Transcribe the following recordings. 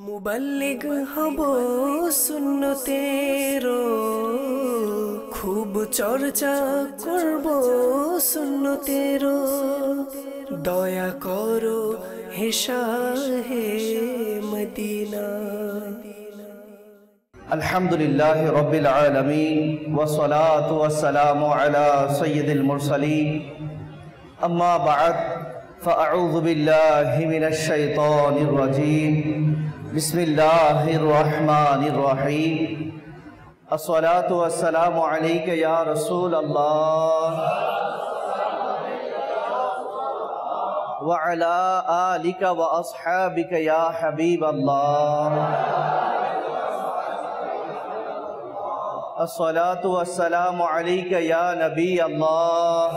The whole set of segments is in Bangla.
মুবাল্লিগ হব সুন্নতেরো, খুব চর্চা করব সুন্নতেরো। দয়া করো হে শাহে মদিনা। আলহামদুলিল্লাহি রাব্বিল আলামিন ওয়াসসালাতু ওয়াসসালামু আলা সাইয়্যিদিল মুরসালিন। আম্মা বা'দ, ফাআউযু বিল্লাহি মিনাশ শাইতানির রাজীম। বিসমিল্লাহির রহমানির রহিম। আসসালাতু ওয়াসসালামু আলাইকা ইয়া রাসূলাল্লাহ ওয়া আলা আলিকা ওয়া আসহাবিকা ইয়া হাবিবাল্লাহ। আসসালাতু ওয়াসসালামু আলাইকা ইয়া নবী আল্লাহ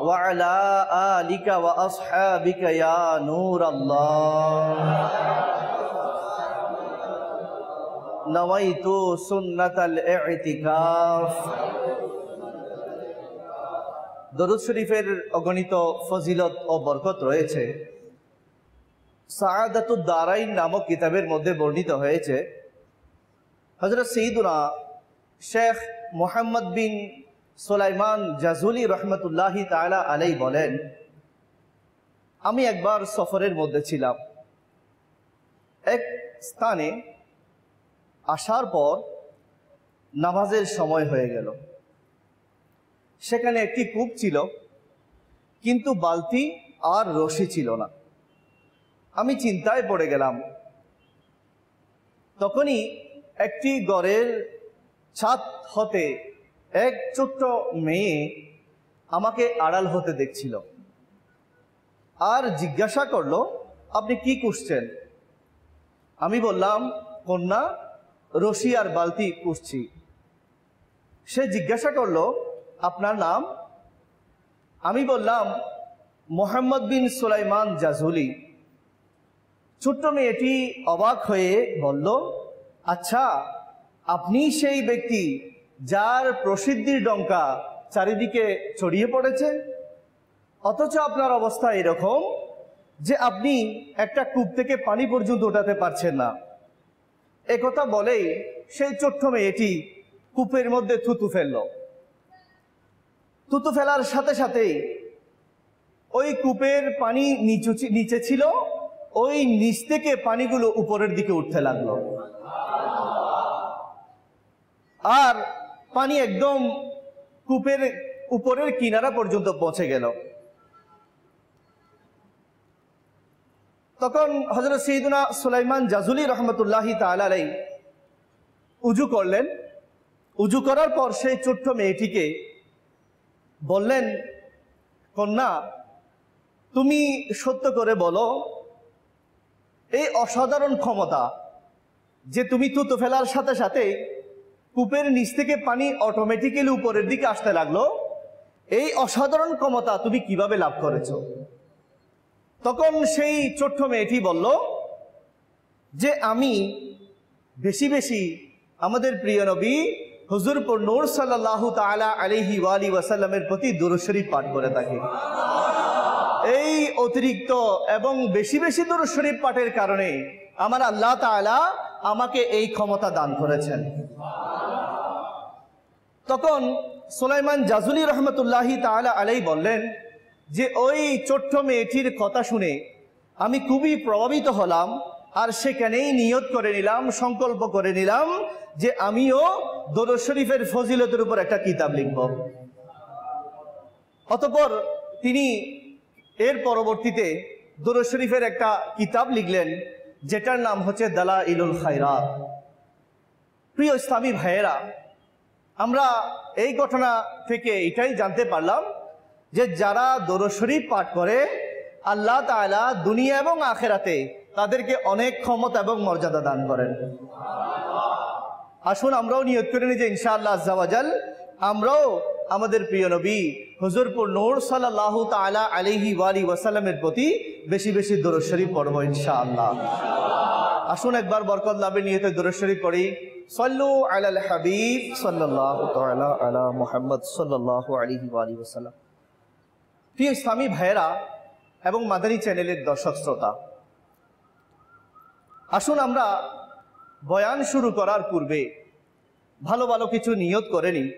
ওয়া আলা আলিকা ওয়া আসহাবিকা ইয়া নূর আল্লাহ। নাওয়াইতু সুন্নাতাল ইতিকাফ। দরুদ শরীফের অগণিত ফজিলত ও বরকত রয়েছে। সাআদাতুদ দারাইন নামক কিতাবের মধ্যে বর্ণিত হয়েছে, হযরত সাইয়্যিদুনা শেখ মুহাম্মদ বিন সুলাইমান জাজুলি রহমতুল্লাহি তাআলা আলাইহি বলেন, আমি একবার সফরের মধ্যে ছিলাম। এক স্থানে আসার পর নামাজের সময় হয়ে গেল। সেখানে একটি কূপ ছিল, কিন্তু বালতি আর রশি ছিল না। আমি চিন্তায় পড়ে গেলাম। তখনই একটি ঘরের ছাদ হতে এক ছোট্ট মেয়ে আমাকে আড়াল হতে দেখছিল আর জিজ্ঞাসা করলো, আপনি কি খুঁজছেন? আমি বললাম, কন্যা, রশি আর বালতি খুঁজছি। সে জিজ্ঞাসা করলো, আপনার নাম? আমি বললাম, মুহাম্মদ বিন সুলাইমান জাজুলি। ছোট্ট মেয়েটি অবাক হয়ে বলল, আচ্ছা, আপনি সেই ব্যক্তি যার প্রসিদ্ধির ডঙ্কা চারিদিকে ছড়িয়ে পড়েছে, অথচ আপনার অবস্থা এরকম যে আপনি একটা কূপ থেকে পানি পর্যন্ত ওঠাতে পারছেন না। একথা বলেই সেই ছোট্ট মেয়েটি কূপের মধ্যে থুতু ফেলল। থুতু ফেলার সাথে সাথেই ওই কূপের পানি নিচে ছিল, ওই নিচ থেকে পানিগুলো উপরের দিকে উঠতে লাগলো আর পানি একদম কূপের উপরের কিনারা পর্যন্ত পৌঁছে গেল। তখন হযরত সাইয়্যিদুনা সুলাইমান জাজুলি রহমতুল্লাহি তাআলা আলাইহি উযু করলেন। উযু করার পর সেই ছোট্ট মেয়েটিকে বললেন, কন্যা, তুমি সত্য করে বলো, এই অসাধারণ ক্ষমতা যে তুমি থুতু ফেলার সাথে সাথে কূপের নিচ থেকে পানি অটোমেটিক্যালি উপরের দিকে আসতে লাগলো, এই অসাধারণ ক্ষমতা তুমি কিভাবে লাভ করেছো? তখন সেই ছোট্ট মেয়েটি বলল যে আমি বেশি বেশি আমাদের প্রিয় নবী হুজুর নূর সাল্লাল্লাহু তাআলা আলাইহি ওয়া আলিহি ওয়াসাল্লামের প্রতি দুরূদ শরীফ পাঠ করে থাকি। এই অতিরিক্ত এবং বেশি বেশি দুরূদ শরীফ পাঠের কারণে আমার আল্লাহ তাআলা আমাকে এই ক্ষমতা দান করেছেন। তখন সুলাইমান জাজুলি রহমতুল্লাহি তাআলা আলাইহি বললেন যে ওই ছোট্ট মেয়েটির কথা শুনে আমি খুবই প্রভাবিত হলাম আর সেখানেই নিয়ত করে নিলাম, সংকল্প করে নিলাম যে আমিও দুরূদ শরীফের ফজিলতের উপর একটা কিতাব লিখব। অতঃপর তিনি এর পরবর্তীতে দুরূদ শরীফের একটা কিতাব লিখলেন, যেটার নাম হচ্ছে দালাইলুল খায়রাত। প্রিয় ইসলামী ভাইয়েরা, আমরা এই ঘটনা থেকে এটাই জানতে পারলাম যে যারা দুরূদ শরীফ পাঠ করে আল্লাহ তাআলা দুনিয়া এবং আখিরাতে তাদেরকে অনেক ক্ষমতা এবং মর্যাদা দান করেন। আসুন আমরাও নিয়ত করে নিই যে ইনশাআল্লাহ আজ্জা ওয়া জাল আমরাও আমাদের প্রিয় নবী হুজুর নূর সাল্লাল্লাহু তাআলা আলাইহি ওয়া আলিহি ওয়াসাল্লামের প্রতি বেশি বেশি দুরূদ শরীফ পড়ব ইনশাআল্লাহ। আসুন একবার বরকত লাভের নিয়তে দুরূদ শরীফ পড়ি। সাল্লু আলাল হাবিব সাল্লাল্লাহু তাআলা আলা মুহাম্মদ সাল্লাল্লাহু আলাইহি ওয়া আলিহি ওয়াসাল্লাম। প্রিয় ইসলামী ভাইয়েরা, এবং মাদানী চ্যানেলের দর্শক শ্রোতা, আসুন আমরা বয়ান শুরু করার পূর্বে ভালো ভালো কিছু নিয়ত করে নিই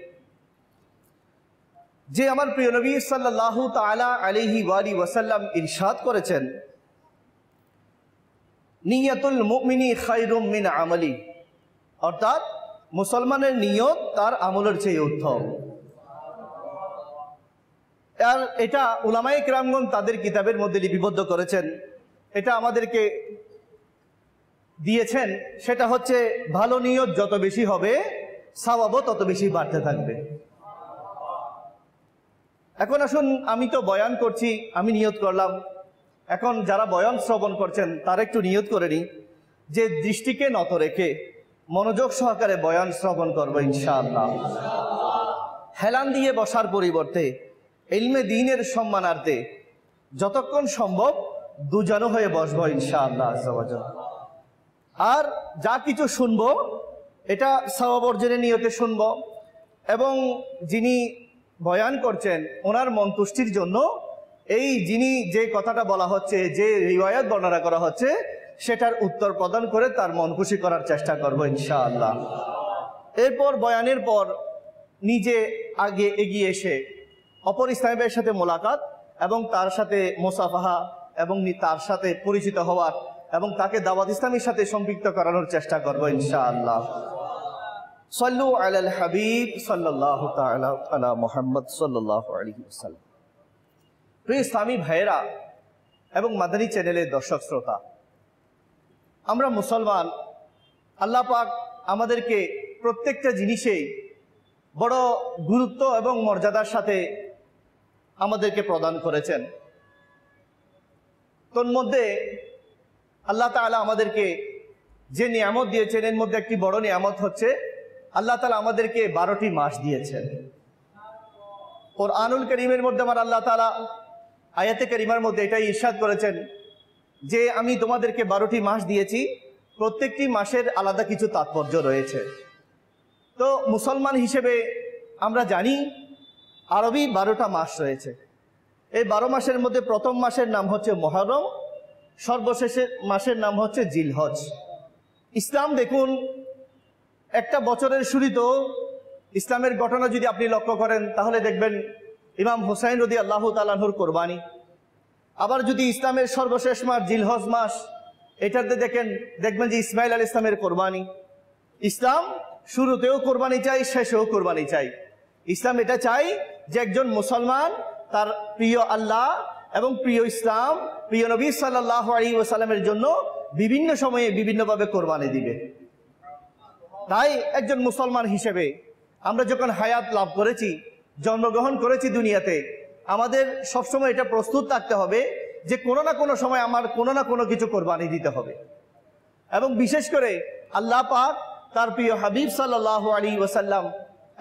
যে আমার প্রিয় নবী সাল্লাল্লাহু তাআলা আলাইহি ওয়াসাল্লাম ইরশাদ করেছেন, নিয়াতুল মুমিনি খায়রুম মিন আমালি, অর্থাৎ মুসলমানের নিয়ত তার আমলের চেয়ে উত্তম। আর এটা উলামায়ে কিরামগণ তাদের কিতাবের মধ্যে লিপিবদ্ধ করেছেন, এটা আমাদেরকে দিয়েছেন। সেটা হচ্ছে ভালো নিয়ত যত বেশি হবে সওয়াবও তত বেশি বাড়তে থাকবে। এখন আসুন, আমি তো বয়ান করছি, আমি নিয়ত করলাম, এখন যারা বয়ান শ্রবণ করছেন তারা একটু নিয়ত করে নিই যে দৃষ্টিকে নত রেখে মনোযোগ সহকারে বয়ান শ্রবণ করবো ইনশাআল্লাহ। হেলান দিয়ে বসার পরিবর্তে ইলমে দ্বীনের সম্মানার্থে যতক্ষণ সম্ভব দুজানো হয়ে বসবো ইনশাআল্লাহ আজ্জা ওয়া জাল। আর যা কিছু শুনবো এটা সওয়াব অর্জনের নিয়তে শুনবো, এবং যিনি বয়ান করছেন ওনার মন্তুষ্টির জন্য এই যিনি যে কথাটা বলা হচ্ছে, যে রিওয়ায়াত বর্ণনা করা হচ্ছে, সেটার উত্তর প্রদান করে তার মন খুশি করার চেষ্টা করবো ইনশাআল্লাহ। এরপর বয়ানের পর নিজে আগে এগিয়ে এসে অপর ইসলামের সাথে মোলাকাত এবং তার সাথে মুসাফাহা এবং তার সাথে পরিচিত হওয়ার এবং তাকে দাওয়াত ইসলামের সাথে সম্পৃক্ত করানোর চেষ্টা করবো ইনশাআল্লাহ। সাল্লু আলাল হাবিব সাল্লাল্লাহু তাআলা আলা মুহাম্মদ সাল্লাল্লাহু আলাইহি ওয়াসাল্লাম। প্রিয় ইসলামী ভাইয়েরা এবং মাদানী চ্যানেলের দর্শক শ্রোতা, আমরা মুসলমান, আল্লাহ পাক আমাদেরকে প্রত্যেকটা জিনিসেই বড় গুরুত্ব এবং মর্যাদার সাথে আমাদেরকে প্রদান করেছেন। তোর মধ্যে আল্লাহ তাআলা আমাদেরকে যে নিয়ামত দিয়েছেন, এর মধ্যে একটি বড় নিয়ামত হচ্ছে আল্লাহ তাআলা আমাদেরকে 12টি মাস দিয়েছেন। কুরআনুল কারীমের মধ্যে আমার আল্লাহ তাআলা আয়াতে কারিমার মধ্যে এটাই ইরশাদ করেছেন যে আমি তোমাদেরকে 12টি মাস দিয়েছি, প্রত্যেকটি মাসের আলাদা কিছু তাৎপর্য রয়েছে। তো মুসলমান হিসেবে আমরা জানি আরবি 12টা মাস রয়েছে। এই 12 মাসের মধ্যে প্রথম মাসের নাম হচ্ছে মুহররম, সর্বশেষের মাসের নাম হচ্ছে জিলহজ। ইসলাম দেখুন, একটা বছরের শুরুতেও ইসলামের ঘটনা যদি আপনি লক্ষ্য করেন তাহলে দেখবেন ইমাম হুসাইন রাদিয়াল্লাহু তাআলা আনহুর কোরবানি। আবার যদি ইসলামের সর্বশেষ মাস জিলহজ মাস, এটাতে দেখবেন যে ইসমাইল আলাইহিস সালামের কোরবানি। ইসলাম শুরুতেও কোরবানি চাই, শেষেও কোরবানি চাই। ইসলাম এটা চাই যে একজন মুসলমান তার প্রিয় আল্লাহ এবং প্রিয় ইসলাম, প্রিয় নবী সাল্লাল্লাহু আলাইহি ওয়াসাল্লামের জন্য বিভিন্ন সময়ে বিভিন্নভাবে কোরবানি দিবে। তাই একজন মুসলমান হিসেবে আমরা যখন হায়াত লাভ করেছি, জন্মগ্রহণ করেছি দুনিয়াতে, আমাদের সবসময় এটা প্রস্তুত থাকতে হবে যে কোনো না কোনো সময় আমার কোনো না কোনো কিছু কোরবানি দিতে হবে। এবং বিশেষ করে আল্লাহ পাক তার প্রিয় হাবিব সাল্লাল্লাহু আলাইহি ওয়াসাল্লাম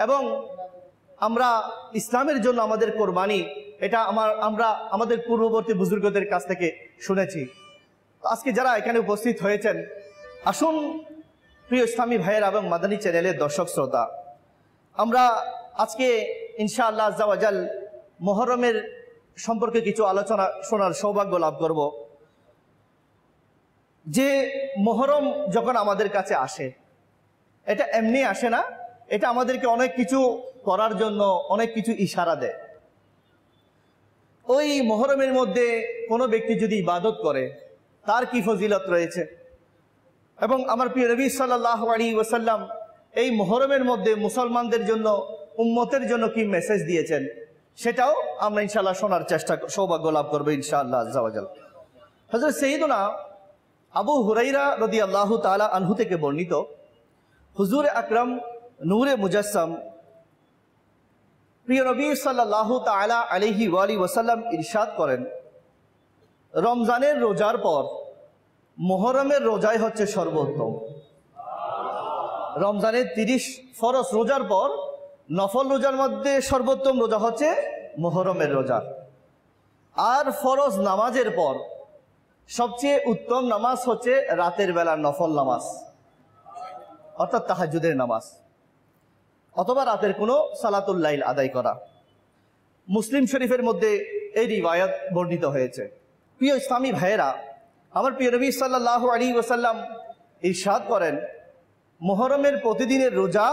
এবং আমরা ইসলামের জন্য আমাদের কোরবানি, এটা আমরা আমাদের পূর্ববর্তী বুজুর্গদের কাছ থেকে শুনেছি। আজকে যারা এখানে উপস্থিত হয়েছেন, আসুন প্রিয় ইসলামী ভাইয়েরা এবং মাদানী চ্যানেলের দর্শক শ্রোতা, আমরা আজকে ইনশাআল্লাহ আজ্জা ওয়া জাল মুহররমের সম্পর্কে কিছু আলোচনা শোনার সৌভাগ্য লাভ করব। যে মুহররম যখন আমাদের কাছে আসে, এটা এমনি আসে না, এটা আমাদেরকে অনেক কিছু করার জন্য অনেক কিছু ইশারা দেয়। ওই মুহররমের মধ্যে কোনো ব্যক্তি যদি ইবাদত করে তার কি ফজিলত রয়েছে, এবং আমার প্রিয় নবী সাল্লাল্লাহু আলাইহি ওয়াসাল্লাম এই মুহররমের মধ্যে মুসলমানদের জন্য, উম্মতের জন্য কি মেসেজ দিয়েছেন, সেটাও আমরা ইনশাআল্লাহ শোনার সৌভাগ্য লাভ করবো ইনশাআল্লাহ আজ্জা ওয়া জাল। হযরত সাইয়্যিদুনা আবু হুরাইরা রাদিয়াল্লাহু তাআলা আনহু থেকে বর্ণিত, হুজুর আকরাম নূরে মুজাসসাম প্রিয় নবী সাল্লাল্লাহু তাআলা আলাইহি ওয়াসাল্লাম ইরশাদ করেন, রমজানের রোজার পর মুহররমের রোজাই হচ্ছে সর্বোত্তম। রমজানের 30 ফরজ রোজার পর নফল রোজার মধ্যে সর্বোত্তম রোজা হচ্ছে মুহররমের রোজা। আর ফরজ নামাজের পর সবচেয়ে উত্তম নামাজ হচ্ছে রাতের বেলার নফল নামাজ, অর্থাৎ তাহাজ্জুদের নামাজ অথবা রাতের কোনো সালাতুল লাইল আদায় করা। মুসলিম শরীফের মধ্যে এই রিওয়ায়াত বর্ণিত হয়েছে। প্রিয় ইসলামী ভাইয়েরা, আমার প্রিয় নবী সাল্লাল্লাহু আলাইহি ওয়াসাল্লাম ইরশাদ করেন, মুহররমের প্রতিদিনের রোজা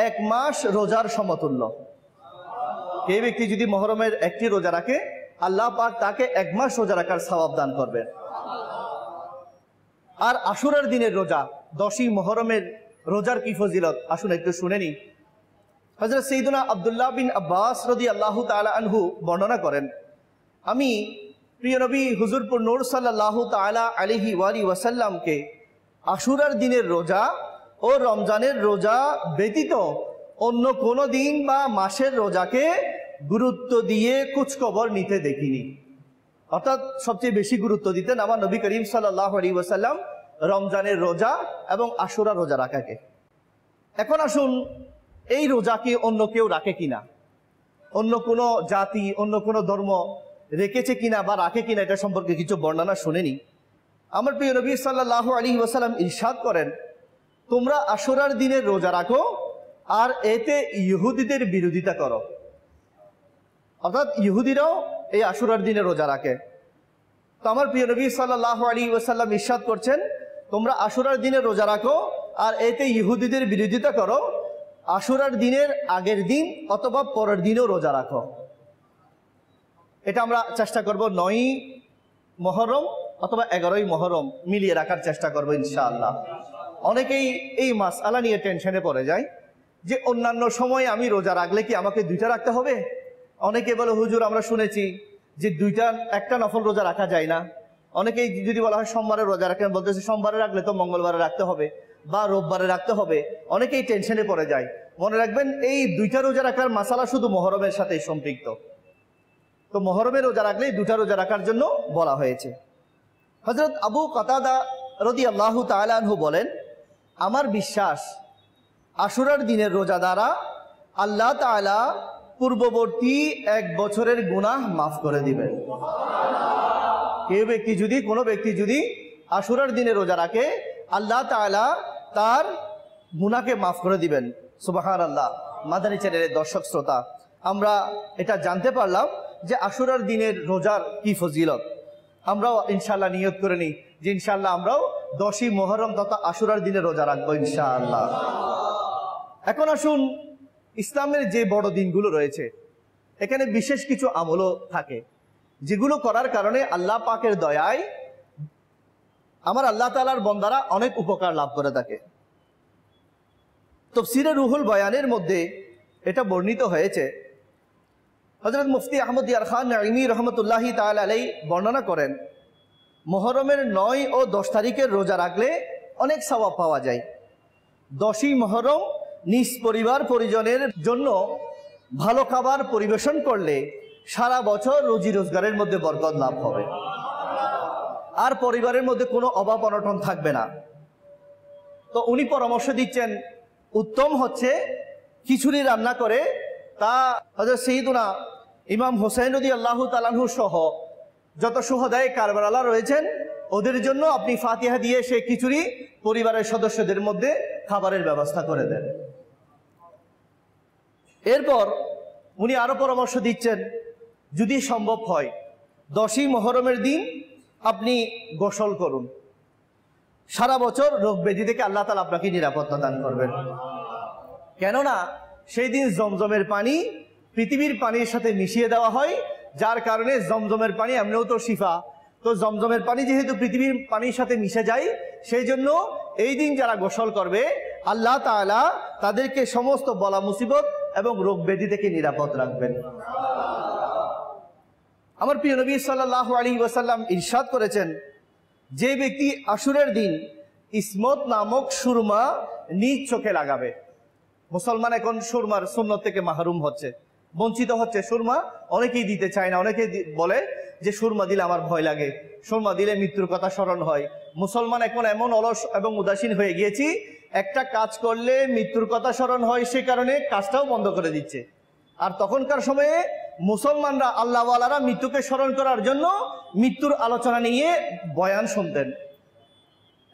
1 মাস রোজার সমতুল্য। এই ব্যক্তি যদি মুহররমের একটি রোজা রাখে, আল্লাহ পাক তাকে 1 মাস রোজা রাখার সওয়াব দান করবেন। আর আশুরার দিনের রোজা, 10ই মুহররমের রোজার কি ফজিলত, আসুন একটু শুনে নিই। হযরত সাইয়্যিদুনা আব্দুল্লাহ বিন আব্বাস রাদিয়াল্লাহু তাআলা আনহু বর্ণনা করেন, আমি প্রিয় নবী হুজুরপুর নূর সাল্লাল্লাহু তাআলা আলাইহি ওয়াসাল্লামকে আশুরার দিনের রোজা ও রমজানের রোজা ব্যতীত অন্য কোনো দিন বা মাসের রোজাকে গুরুত্ব দিয়ে কুচখবর নিতে দেখিনি। অর্থাৎ সবচেয়ে বেশি গুরুত্ব দিতেন আমার নবী করিম সাল্লাল্লাহু আলাইহি ওয়াসাল্লাম রমজানের রোজা এবং আশুরা রোজা রাখাকে। এখন আসুন, এই রোজা কি অন্য কেউ রাখে কিনা, অন্য কোনো জাতি, অন্য কোনো ধর্ম রেখেছে কিনা বা রাখে কিনা, এটা সম্পর্কে কিছু বর্ণনা শুনেনি। আমার প্রিয় নবী সাল্লাল্লাহু আলাইহি ওয়াসাল্লাম ইরশাদ করেন, তোমরা আশুরার দিনের রোজা রাখো আর এতে ইহুদিদের বিরোধিতা করো। অর্থাৎ ইহুদিরাও এই আশুরার দিনে রোজা রাখে। তো আমার প্রিয় নবী সাল্লাল্লাহু আলাইহি ওয়াসাল্লাম ইরশাদ করছেন, তোমরা আশুরার দিনে রোজা রাখো আর এতে ইহুদিদের বিরোধিতা করো। আশুরার দিনের আগের দিন অথবা পরের দিনও রোজা রাখো। এটা আমরা চেষ্টা করব 9ই মুহররম অথবা 11ই মুহররম মিলিয়ে রাখার চেষ্টা করব ইনশাআল্লাহ। অনেকেই এই মাসআলা নিয়ে টেনশনে পড়ে যায় যে অন্যান্য সময় আমি রোজা রাখলে কি আমাকে 2টা রাখতে হবে? অনেকে বলে, হুজুর আমরা শুনেছি যে একটা নফল রোজা রাখা যায় না। অনেকেই যদি বলা হয় সোমবারে রোজা রাখেন, বলতেছে সোমবারে রাখলে তো মঙ্গলবারে রাখতে হবে বা রোববারে রাখতে হবে। অনেকেই টেনশনে পড়ে যায়। মনে রাখবেন, এই 2টা রোজা রাখার মাসালা শুধু মুহররমের সাথে সম্পৃক্ত। তো মুহররমের রোজা রাখলে 2টা রোজা রাখার জন্য বলা হয়েছে। হযরত আবু কাতাদা রাদিয়াল্লাহু তাআলা আনহু বলেন, আমার বিশ্বাস আশুরার দিনের রোজা দ্বারা আল্লাহ তাআলা পূর্ববর্তী 1 বছরের গুনাহ মাফ করে দিবেন। কোনো ব্যক্তি যদি আশুরার দিনে রোজা রাখে, আল্লাহ তাআলা তার গুনাহকে মাফ করে দিবেন। সুবহানাল্লাহ। মাদানী চ্যানেলের দর্শক শ্রোতা, আমরা এটা জানতে পারলাম যে আশুরার দিনের রোজার কি ফজিলত। আমরাও ইনশাআল্লাহ নিয়ত করে নিই যে ইনশাআল্লাহ আমরাও 10ই মুহররম তথা আশুরার দিনে রোজা রাখবো ইনশাআল্লাহ। এখন আসুন, ইসলামের যে বড় দিনগুলো রয়েছে এখানে বিশেষ কিছু আমলও থাকে যেগুলো করার কারণে আল্লাহ পাকের দয়ায় আমার আল্লাহ তাআলার বান্দারা অনেক উপকার লাভ করে থাকে। তাফসীরে রুহুল বয়ানের মধ্যে এটা বর্ণিত হয়েছে। হযরত মুফতি আহমদ ইয়ার খান নাঈমি রহমতুল্লাহি তাআলা আলাইহি বর্ণনা করেন, মুহররমের 9 ও 10 তারিখের রোজা রাখলে অনেক সওয়াব পাওয়া যায়। 10ই মুহররম নিজ পরিবার পরিজনের জন্য ভালো খাবার পরিবেশন করলে সারা বছর রুজি রোজগারের মধ্যে বরকত লাভ হবে আর পরিবারের মধ্যে কোনো অভাব অনটন থাকবে না। তো উনি পরামর্শ দিচ্ছেন, উত্তম হচ্ছে খিচুড়ি রান্না করে তা হযরত সাইয়্যিদুনা ইমাম হোসেন রাদিয়াল্লাহু তাআলা আনহু সহ যত শুহাদায়ে কারবালা রয়েছেন ওদের জন্য আপনি ফাতিহা দিয়ে সেই খিচুড়ি পরিবারের সদস্যদের মধ্যে খাবারের ব্যবস্থা করে দেন। এরপর উনি আরো পরামর্শ দিচ্ছেন, যদি সম্ভব হয় 10ই মুহররমের দিন আপনি গোসল করুন। সারা বছর রোগ ব্যাধি থেকে আল্লাহ তাআলা আপনাকে নিরাপত্তা দান করবেন। কেননা সেই দিন জমজমের পানি পৃথিবীর পানির সাথে মিশিয়ে দেওয়া হয়, যার কারণে জমজমের পানি এমনিও তো শিফা। তো জমজমের পানি যেহেতু পৃথিবীর পানির সাথে মিশে যায়, সেই জন্য এই দিন যারা গোসল করবে আল্লাহ তাআলা তাদেরকে সমস্ত বলা মুসিবত এবং রোগ ব্যাধি থেকে নিরাপদ রাখবেন। আমার প্রিয় নবী সাল্লাল্লাহু আলাইহি ওয়াসাল্লাম ইরশাদ করেছেন, যে ব্যক্তি আশুরের দিন ইসমত নামক সুরমা নিজ চোখে লাগাবে। মুসলমান এখন সুরমার সুন্নত থেকে মাহরুম হচ্ছে, বঞ্চিত হচ্ছে। সুরমা অনেকেই দিতে চায় না। অনেকেই বলে যে সুরমা দিলে আমার ভয় লাগে, সুরমা দিলে মৃত্যুর কথা স্মরণ হয়। মুসলমান এখন এমন অলস এবং উদাসীন হয়ে গিয়েছি, একটা কাজ করলে মৃত্যুর কথা স্মরণ হয়, সে কারণে কাজটাও বন্ধ করে দিচ্ছে। আর তখনকার সময়ে মুসলমানরা আল্লাহওয়ালারা মৃত্যুকে স্মরণ করার জন্য মৃত্যুর আলোচনা নিয়ে বয়ান শুনতেন।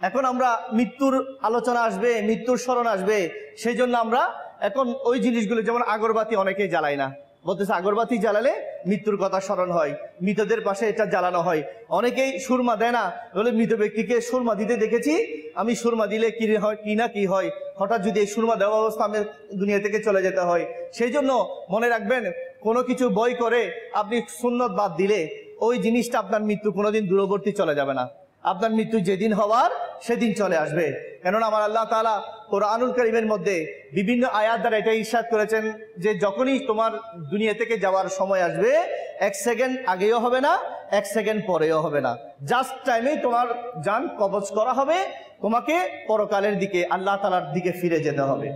এখন আমরা মৃত্যুর আলোচনা আসবে, মৃত্যুর স্মরণ আসবে, সেই জন্য আমরা এখন ওই জিনিসগুলো, যেমন আগরবাতি অনেকেই জ্বালায় না, বলতেছে আগরবাতি জ্বালালে মৃত্যুর কথা স্মরণ হয়, মৃতদের পাশে এটা জ্বালানো হয়। অনেকেই সুরমা দেয় না, বলে মৃত ব্যক্তিকে সুরমা দিতে দেখেছি, আমি সুরমা দিলে কি হয় কি না কি হয়, হঠাৎ যদি এই সুরমা দেওয়া অবস্থা আমি দুনিয়া থেকে চলে যেতে হয়। সেই জন্য মনে রাখবেন, কোনো কিছু বই করে আপনি সুন্নত বাদ দিলে ওই জিনিসটা আপনার মৃত্যু কোনোদিন দূরবর্তী চলে যাবে না। আপনার মৃত্যু যেদিন হওয়ার সেদিন চলে আসবে। কেননা আমার আল্লাহ তাআলা কোরআনুল কারীমের মধ্যে বিভিন্ন আয়াত দ্বারা এটা ইরশাদ করেছেন যে যখনই তোমার দুনিয়া থেকে যাওয়ার সময় আসবে, 1 সেকেন্ড আগেও হবে না, 1 সেকেন্ড পরেও হবে না, জাস্ট টাইমেই তোমার জান কবজ করা হবে, তোমাকে পরকালের দিকে আল্লাহ তাআলার দিকে ফিরে যেতে হবে।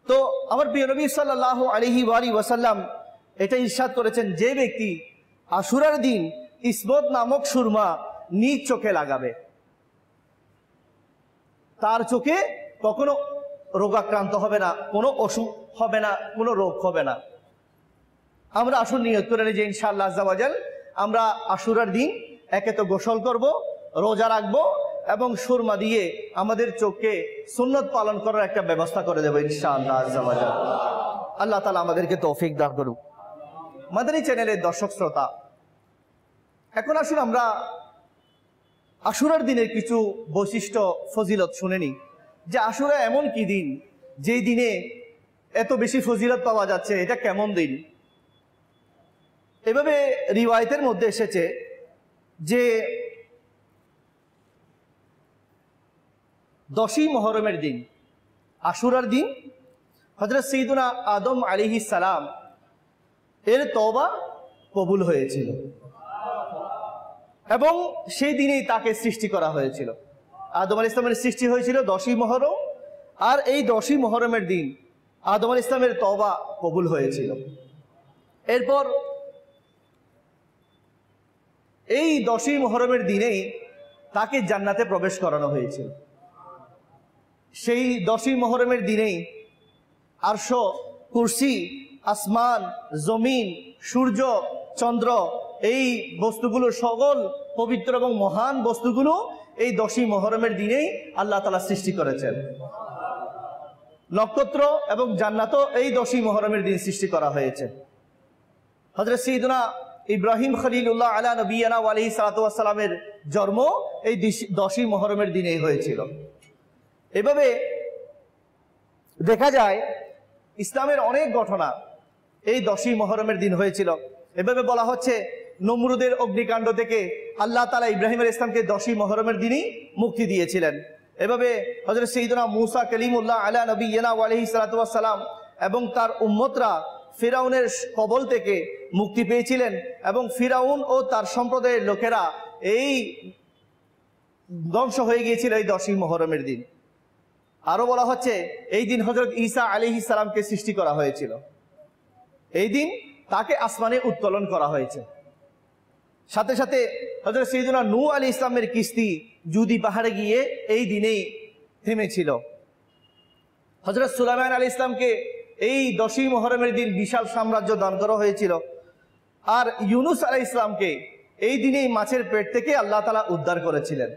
তো আমার প্রিয় নবী সাল্লাল্লাহু আলাইহি ওয়াসাল্লাম এটা ইরশাদ করেছেন, যে ব্যক্তি আশুরার দিন ইসমত নামক সুরমা নিজ চোখে লাগাবে, তার চোখে কখনো রোগাক্রান্ত হবে না, কোনো অসুখ হবে না, কোনো রোগ হবে না। আমরা আসুন নিয়ত করে নিই যে ইনশাআল্লাহ আজ্জা ওয়া জাল আমরা আশুরার দিন একে তো গোসল করব, রোজা রাখবো এবং সুরমা দিয়ে আমাদের চোখকে সুন্নত পালন করার একটা ব্যবস্থা করে দেবো ইনশাআল্লাহ আজ্জা ওয়া জাল। আল্লাহ তাআলা আমাদেরকে তৌফিক দান করুক। মাদানী চ্যানেলের দর্শক শ্রোতা, এখন আসুন আমরা আশুরার দিনের কিছু বৈশিষ্ট্য ফজিলত শুনে নিই, যে আশুরা এমন কি দিন যেই দিনে এত বেশি ফজিলত পাওয়া যাচ্ছে, এটা কেমন দিন। এভাবে রিওয়ায়াতের মধ্যে এসেছে যে 10ই মুহররমের দিন, আশুরার দিন, হযরত সাইয়্যিদুনা আদম আলাইহিস সালাম এর তওবা কবুল হয়েছিল এবং সেই দিনেই তাকে সৃষ্টি করা হয়েছিল। আদম আলাইহিস সালামের সৃষ্টি হয়েছিল 10ই মুহররম, আর এই 10ই মুহররমের দিন আদম আলাইহিস সালামের তওবা কবুল হয়েছিল। এরপর এই 10ই মুহররমের দিনেই তাকে জান্নাতে প্রবেশ করানো হয়েছিল। সেই 10ই মুহররমের দিনেই আরশ, কুরসি, আসমান, জমিন, সূর্য, চন্দ্র, এই বস্তুগুলো সকল পবিত্র এবং মহান বস্তুগুলো এই 10ই মুহররমের দিনেই আল্লাহ তাআলা সৃষ্টি করেছেন। নক্ষত্র এবং জান্নাতও এই 10ই মুহররমের দিন সৃষ্টি করা হয়েছে। হযরত সাইয়্যিদুনা ইব্রাহিম খলিলুল্লাহ আলা নবিয়ানা ওয়া আলাইহিস সালাতু ওয়াস সালামের জন্ম এই 10ই মুহররমের দিনেই হয়েছিল। এভাবে দেখা যায় ইসলামের অনেক ঘটনা এই 10ই মুহররমের দিন হয়েছিল। এভাবে বলা হচ্ছে নমরুদের অগ্নিকাণ্ড থেকে আল্লাহ তাআলা ইব্রাহিম আলাইহিস সালামকে 10ই মুহররমের দিনই মুক্তি দিয়েছিলেন। এভাবে হযরত সাইয়্যিদুনা মূসা কালিমুল্লাহ আলা নবিয়ানা ওয়া আলাইহিস সালাতু ওয়াস সালাম এবং তার উম্মতরা ফিরাউনের কবল থেকে মুক্তি পেয়েছিলেন এবং ফিরাউন ও তার সম্প্রদায়ের লোকেরা এই ধ্বংস হয়ে গিয়েছিল এই 10ই মুহররমের দিন। আরো বলা হচ্ছে এই দিন হযরত ঈসা আলাইহিস সালামকে সৃষ্টি করা হয়েছিল। এই দিন তাকে আসমানে উত্তোলন করা হয়েছে। সাথে সাথে হযরত সাইয়্যিদুনা নূহ আলাইহিস সালামের কিস্তি জুদি পাহাড়ে গিয়ে এই দিনেই থেমেছিল। হযরত সুলাইমান আলাইহিস সালামকে এই 10ই মুহররমের দিন বিশাল সাম্রাজ্য দান করা হয়েছিল। আর ইউনুস আলাইহিস সালামকে এই দিনেই মাছের পেট থেকে আল্লাহ তাআলা উদ্ধার করেছিলেন।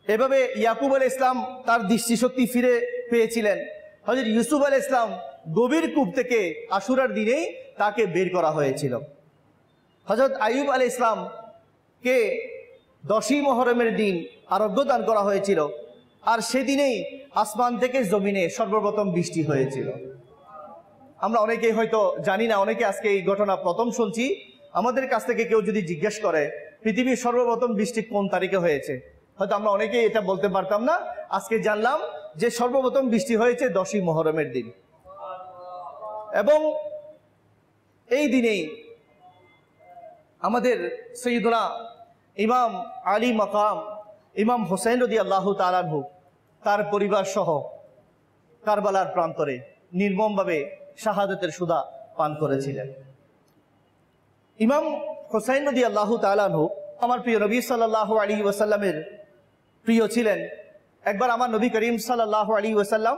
এভাবে ইয়াকুব আলাইহিস সালাম তার দৃষ্টিশক্তি ফিরে পেয়েছিলেন। হযরত ইউসুফ আলাইহিস সালাম গভীর কূপ থেকে আশুরার দিনেই তাকে বের করা হয়েছিল। হযরত আইয়ুব আলাইহিস সালামকে 10ই মুহররমের দিন আরোগ্য দান করা হয়েছিল, আর সেদিনেই আসমান থেকে জমিনে সর্বপ্রথম বৃষ্টি হয়েছিল। আমরা অনেকেই হয়তো জানি না, অনেকে আজকে এই ঘটনা প্রথম শুনছি। আমাদের কাছ থেকে কেউ যদি জিজ্ঞেস করে পৃথিবীর সর্বপ্রথম বৃষ্টি কোন তারিখে হয়েছে, হয়তো আমরা অনেকেই এটা বলতে পারতাম না। আজকে জানলাম যে সর্বপ্রথম বৃষ্টি হয়েছে 10ই মুহররমের দিন। এবং এই দিনেই আমাদের সাইয়্যিদুনা ইমাম আলী মাকাম ইমাম হোসেন রাদিয়াল্লাহু তাআলা আনহু তার পরিবার সহ কারবালার প্রান্তরে নির্মমভাবে শাহাদাতের সুধা পান করেছিলেন। ইমাম হোসেন রাদিয়াল্লাহু তাআলা আনহু আমার প্রিয় নবী সাল্লাল্লাহু আলাইহি ওয়াসাল্লামের প্রিয় ছিলেন। একবার আমার নবী করিম সাল্লাল্লাহু আলাইহি ওয়াসাল্লাম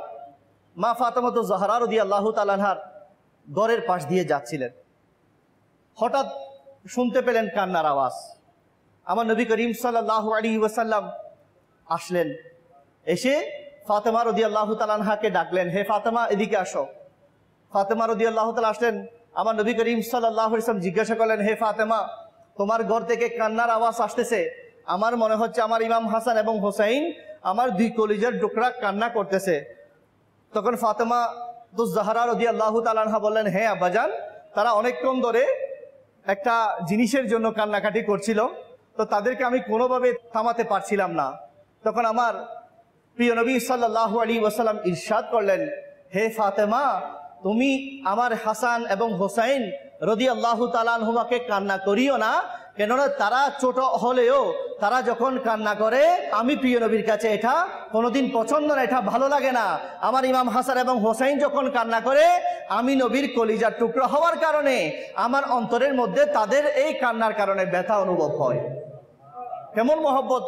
মা ফাতেমা জাহরা রাদিয়াল্লাহু তাআলা আনহার ঘরের পাশ দিয়ে যাচ্ছিলেন। হঠাৎ শুনতে পেলেন কান্নার আওয়াজ। আমার নবী করিম সাল্লাল্লাহু আলাইহি ওয়াসাল্লাম আসলেন, এসে ফাতেমা রাদিয়াল্লাহু তাআলা আনহাকে ডাকলেন, হে ফাতেমা এদিকে আসো। ফাতেমা রাদিয়াল্লাহু তাআলা আসলেন, আমার নবী করিম সাল্লাল্লাহু আলাইহি ওয়াসাল্লাম জিজ্ঞাসা করলেন, হে ফাতেমা, তোমার ঘর থেকে কান্নার আওয়াজ আসতেছে, আমার মনে হচ্ছে আমার ইমাম হাসান এবং হোসাইন, আমার দুই কলিজার টুকরা কান্না করতেছে। তখন ফাতেমা জাহরা রাদিয়াল্লাহু তাআলা আনহা বললেন, হ্যাঁ আব্বাজান, তারা অনেকক্ষণ ধরে একটা জিনিসের জন্য কান্নাকাটি করছিল, তো তাদেরকে আমি কোনোভাবে থামাতে পারছিলাম না। তখন আমার প্রিয় নবী সাল্লাল্লাহু আলাইহি ওয়াসাল্লাম ইরশাদ করলেন, হে ফাতেমা, তুমি আমার হাসান এবং হোসাইন রাদিয়াল্লাহু তাআলা আনহুমাকে কান্না করিও না, কেননা তারা ছোট হলেও তারা যখন কান্না করে আমি প্রিয় নবীর কাছে এটা কোনোদিন পছন্দ না, এটা ভালো লাগে না। আমার ইমাম হাসান এবং হোসাইন যখন কান্না করে আমি নবীর কলিজার টুকরো হওয়ার কারণে আমার অন্তরের মধ্যে তাদের এই কান্নার কারণে ব্যথা অনুভব হয়। কেমন মহব্বত!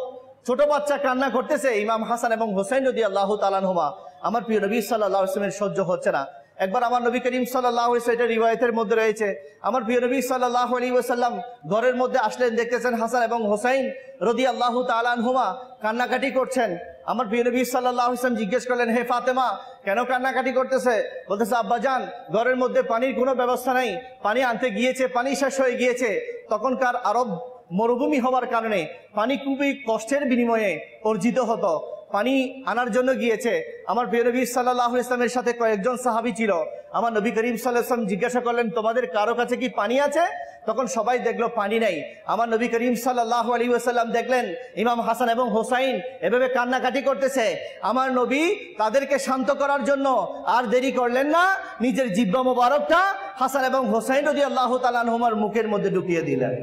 ছোট বাচ্চা কান্না করতেছে, ইমাম হাসান এবং হোসাইন রাদিয়াল্লাহু তাআলা আনহুমা, আমার প্রিয় নবী সাল্লাল্লাহু আলাইহি ওয়াসাল্লামের সহ্য হচ্ছে না। একবার আমার নবী করিম সাল্লাল্লাহু আলাইহি ওয়াসাল্লাম, এটা রিওয়ায়াতের মধ্যে রয়েছে, আমার প্রিয় নবী সাল্লাল্লাহু আলাইহি ওয়াসাল্লাম ঘরের মধ্যে আসলেন, দেখতেছেন হাসান এবং হোসাইন রাদিয়াল্লাহু তাআলা আনহুমা কান্নাকাটি করছেন। আমার প্রিয় নবী সাল্লাল্লাহু আলাইহি ওয়াসাল্লাম জিজ্ঞেস করলেন, হে ফাতেমা, কেন কান্নাকাটি করতেছে? বলতেছে, আব্বাজান, ঘরের মধ্যে পানির কোনো ব্যবস্থা নাই, পানি আনতে গিয়েছে, পানি শেষ হয়ে গিয়েছে। তখনকার আরব মরুভূমি হওয়ার কারণে পানি খুবই কষ্টের বিনিময়ে অর্জিত হতো, পানি আনার জন্য গিয়েছে। আমার প্রিয় নবী সাল্লাল্লাহু আলাইহি ওয়াসাল্লামের সাথে কয়েকজন সাহাবী ছিল। আমার নবী করিম সাল্লাল্লাহু আলাইহি ওয়াসাল্লাম জিজ্ঞাসা করলেন, তোমাদের কারো কাছে কি পানি আছে? তখন সবাই দেখলো পানি নেই। আমার নবী করিম সাল্লাল্লাহু আলাইহি ওয়াসাল্লাম দেখলেন ইমাম হাসান এবং হোসাইন এভাবে কান্নাকাটি করতেছে। আমার নবী তাদেরকে শান্ত করার জন্য আর দেরি করলেন না, নিজের জিহ্বা মোবারকটা হাসান এবং হোসাইন রাদিয়াল্লাহু তাআলা আনহুমার মুখের মধ্যে ঢুকিয়ে দিলেন,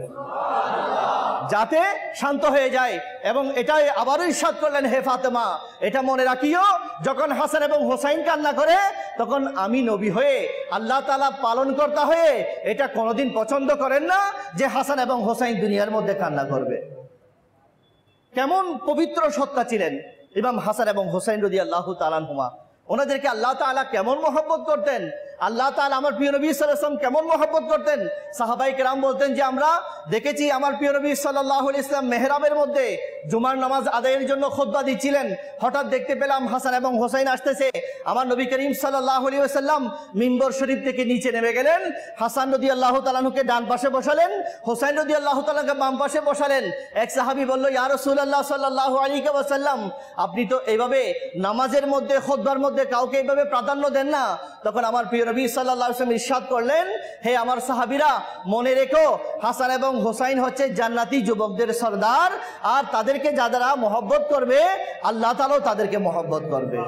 যাতে শান্ত হয়ে যায়। এবং এটাই আবারও ইরশাদ করলেন, হে ফাতেমা, এটা মনে রাখিও, যখন হাসান এবং হোসাইন কান্না করে তখন আমি নবী হয়ে, আল্লাহ তাআলা পালনকর্তা হয়ে এটা কোনোদিন পছন্দ করেন না যে হাসান এবং হোসাইন দুনিয়ার মধ্যে কান্না করবে। কেমন পবিত্র সত্তা ছিলেন ইমাম হাসান এবং হোসাইন রাদিয়াল্লাহু তাআলা আনহুমা! ওনাদেরকে আল্লাহ তাআলা কেমন মহব্বত করতেন, আল্লাহ তাআলা আমার প্রিয় নবী সাল্লাল্লাহু আলাইহি ওয়াসাল্লাম কেমন মহব্বত করতেন। সাহাবায়ে কেরাম বলতেন যে আমরা দেখেছি আমার প্রিয় নবী সাল্লাল্লাহু আলাইহি ওয়াসাল্লাম মেহরাবের মধ্যে জুমার নামাজ আদায়ের জন্য খুতবা দিচ্ছিলেন, হঠাৎ দেখতে পেলাম হাসান এবং হোসাইন আসতেছে। আমার নবী করিম সাল্লাল্লাহু আলাইহি ওয়াসাল্লাম মিম্বর শরীফ থেকে নিচে নেমে গেলেন, হাসান রাদিয়াল্লাহু তাআলা আনহুকে ডান পাশে বসালেন, হোসাইন রাদিয়াল্লাহু তাআলা আনহুকে বাম পাশে বসালেন। এক সাহাবী বলল, ইয়া রাসূলুল্লাহ সাল্লাল্লাহু আলাইহি ওয়াসাল্লাম, আপনি তো এইভাবে নামাজের মধ্যে খুতবার মধ্যে কাউকে এইভাবে প্রাধান্য দেন না। তখন আমার প্রিয় নবী সাল্লাল্লাহু আলাইহি ওয়াসাল্লাম ইরশাদ করলেন, হে আমার সাহাবীরা, মনে রেখো হাসান এবং হোসাইন হচ্ছে জান্নাতি যুবকদের সরদার, আর তাদেরকে যারা মহব্বত করবে আল্লাহ তাআলাও তাদেরকে মহব্বত করবে।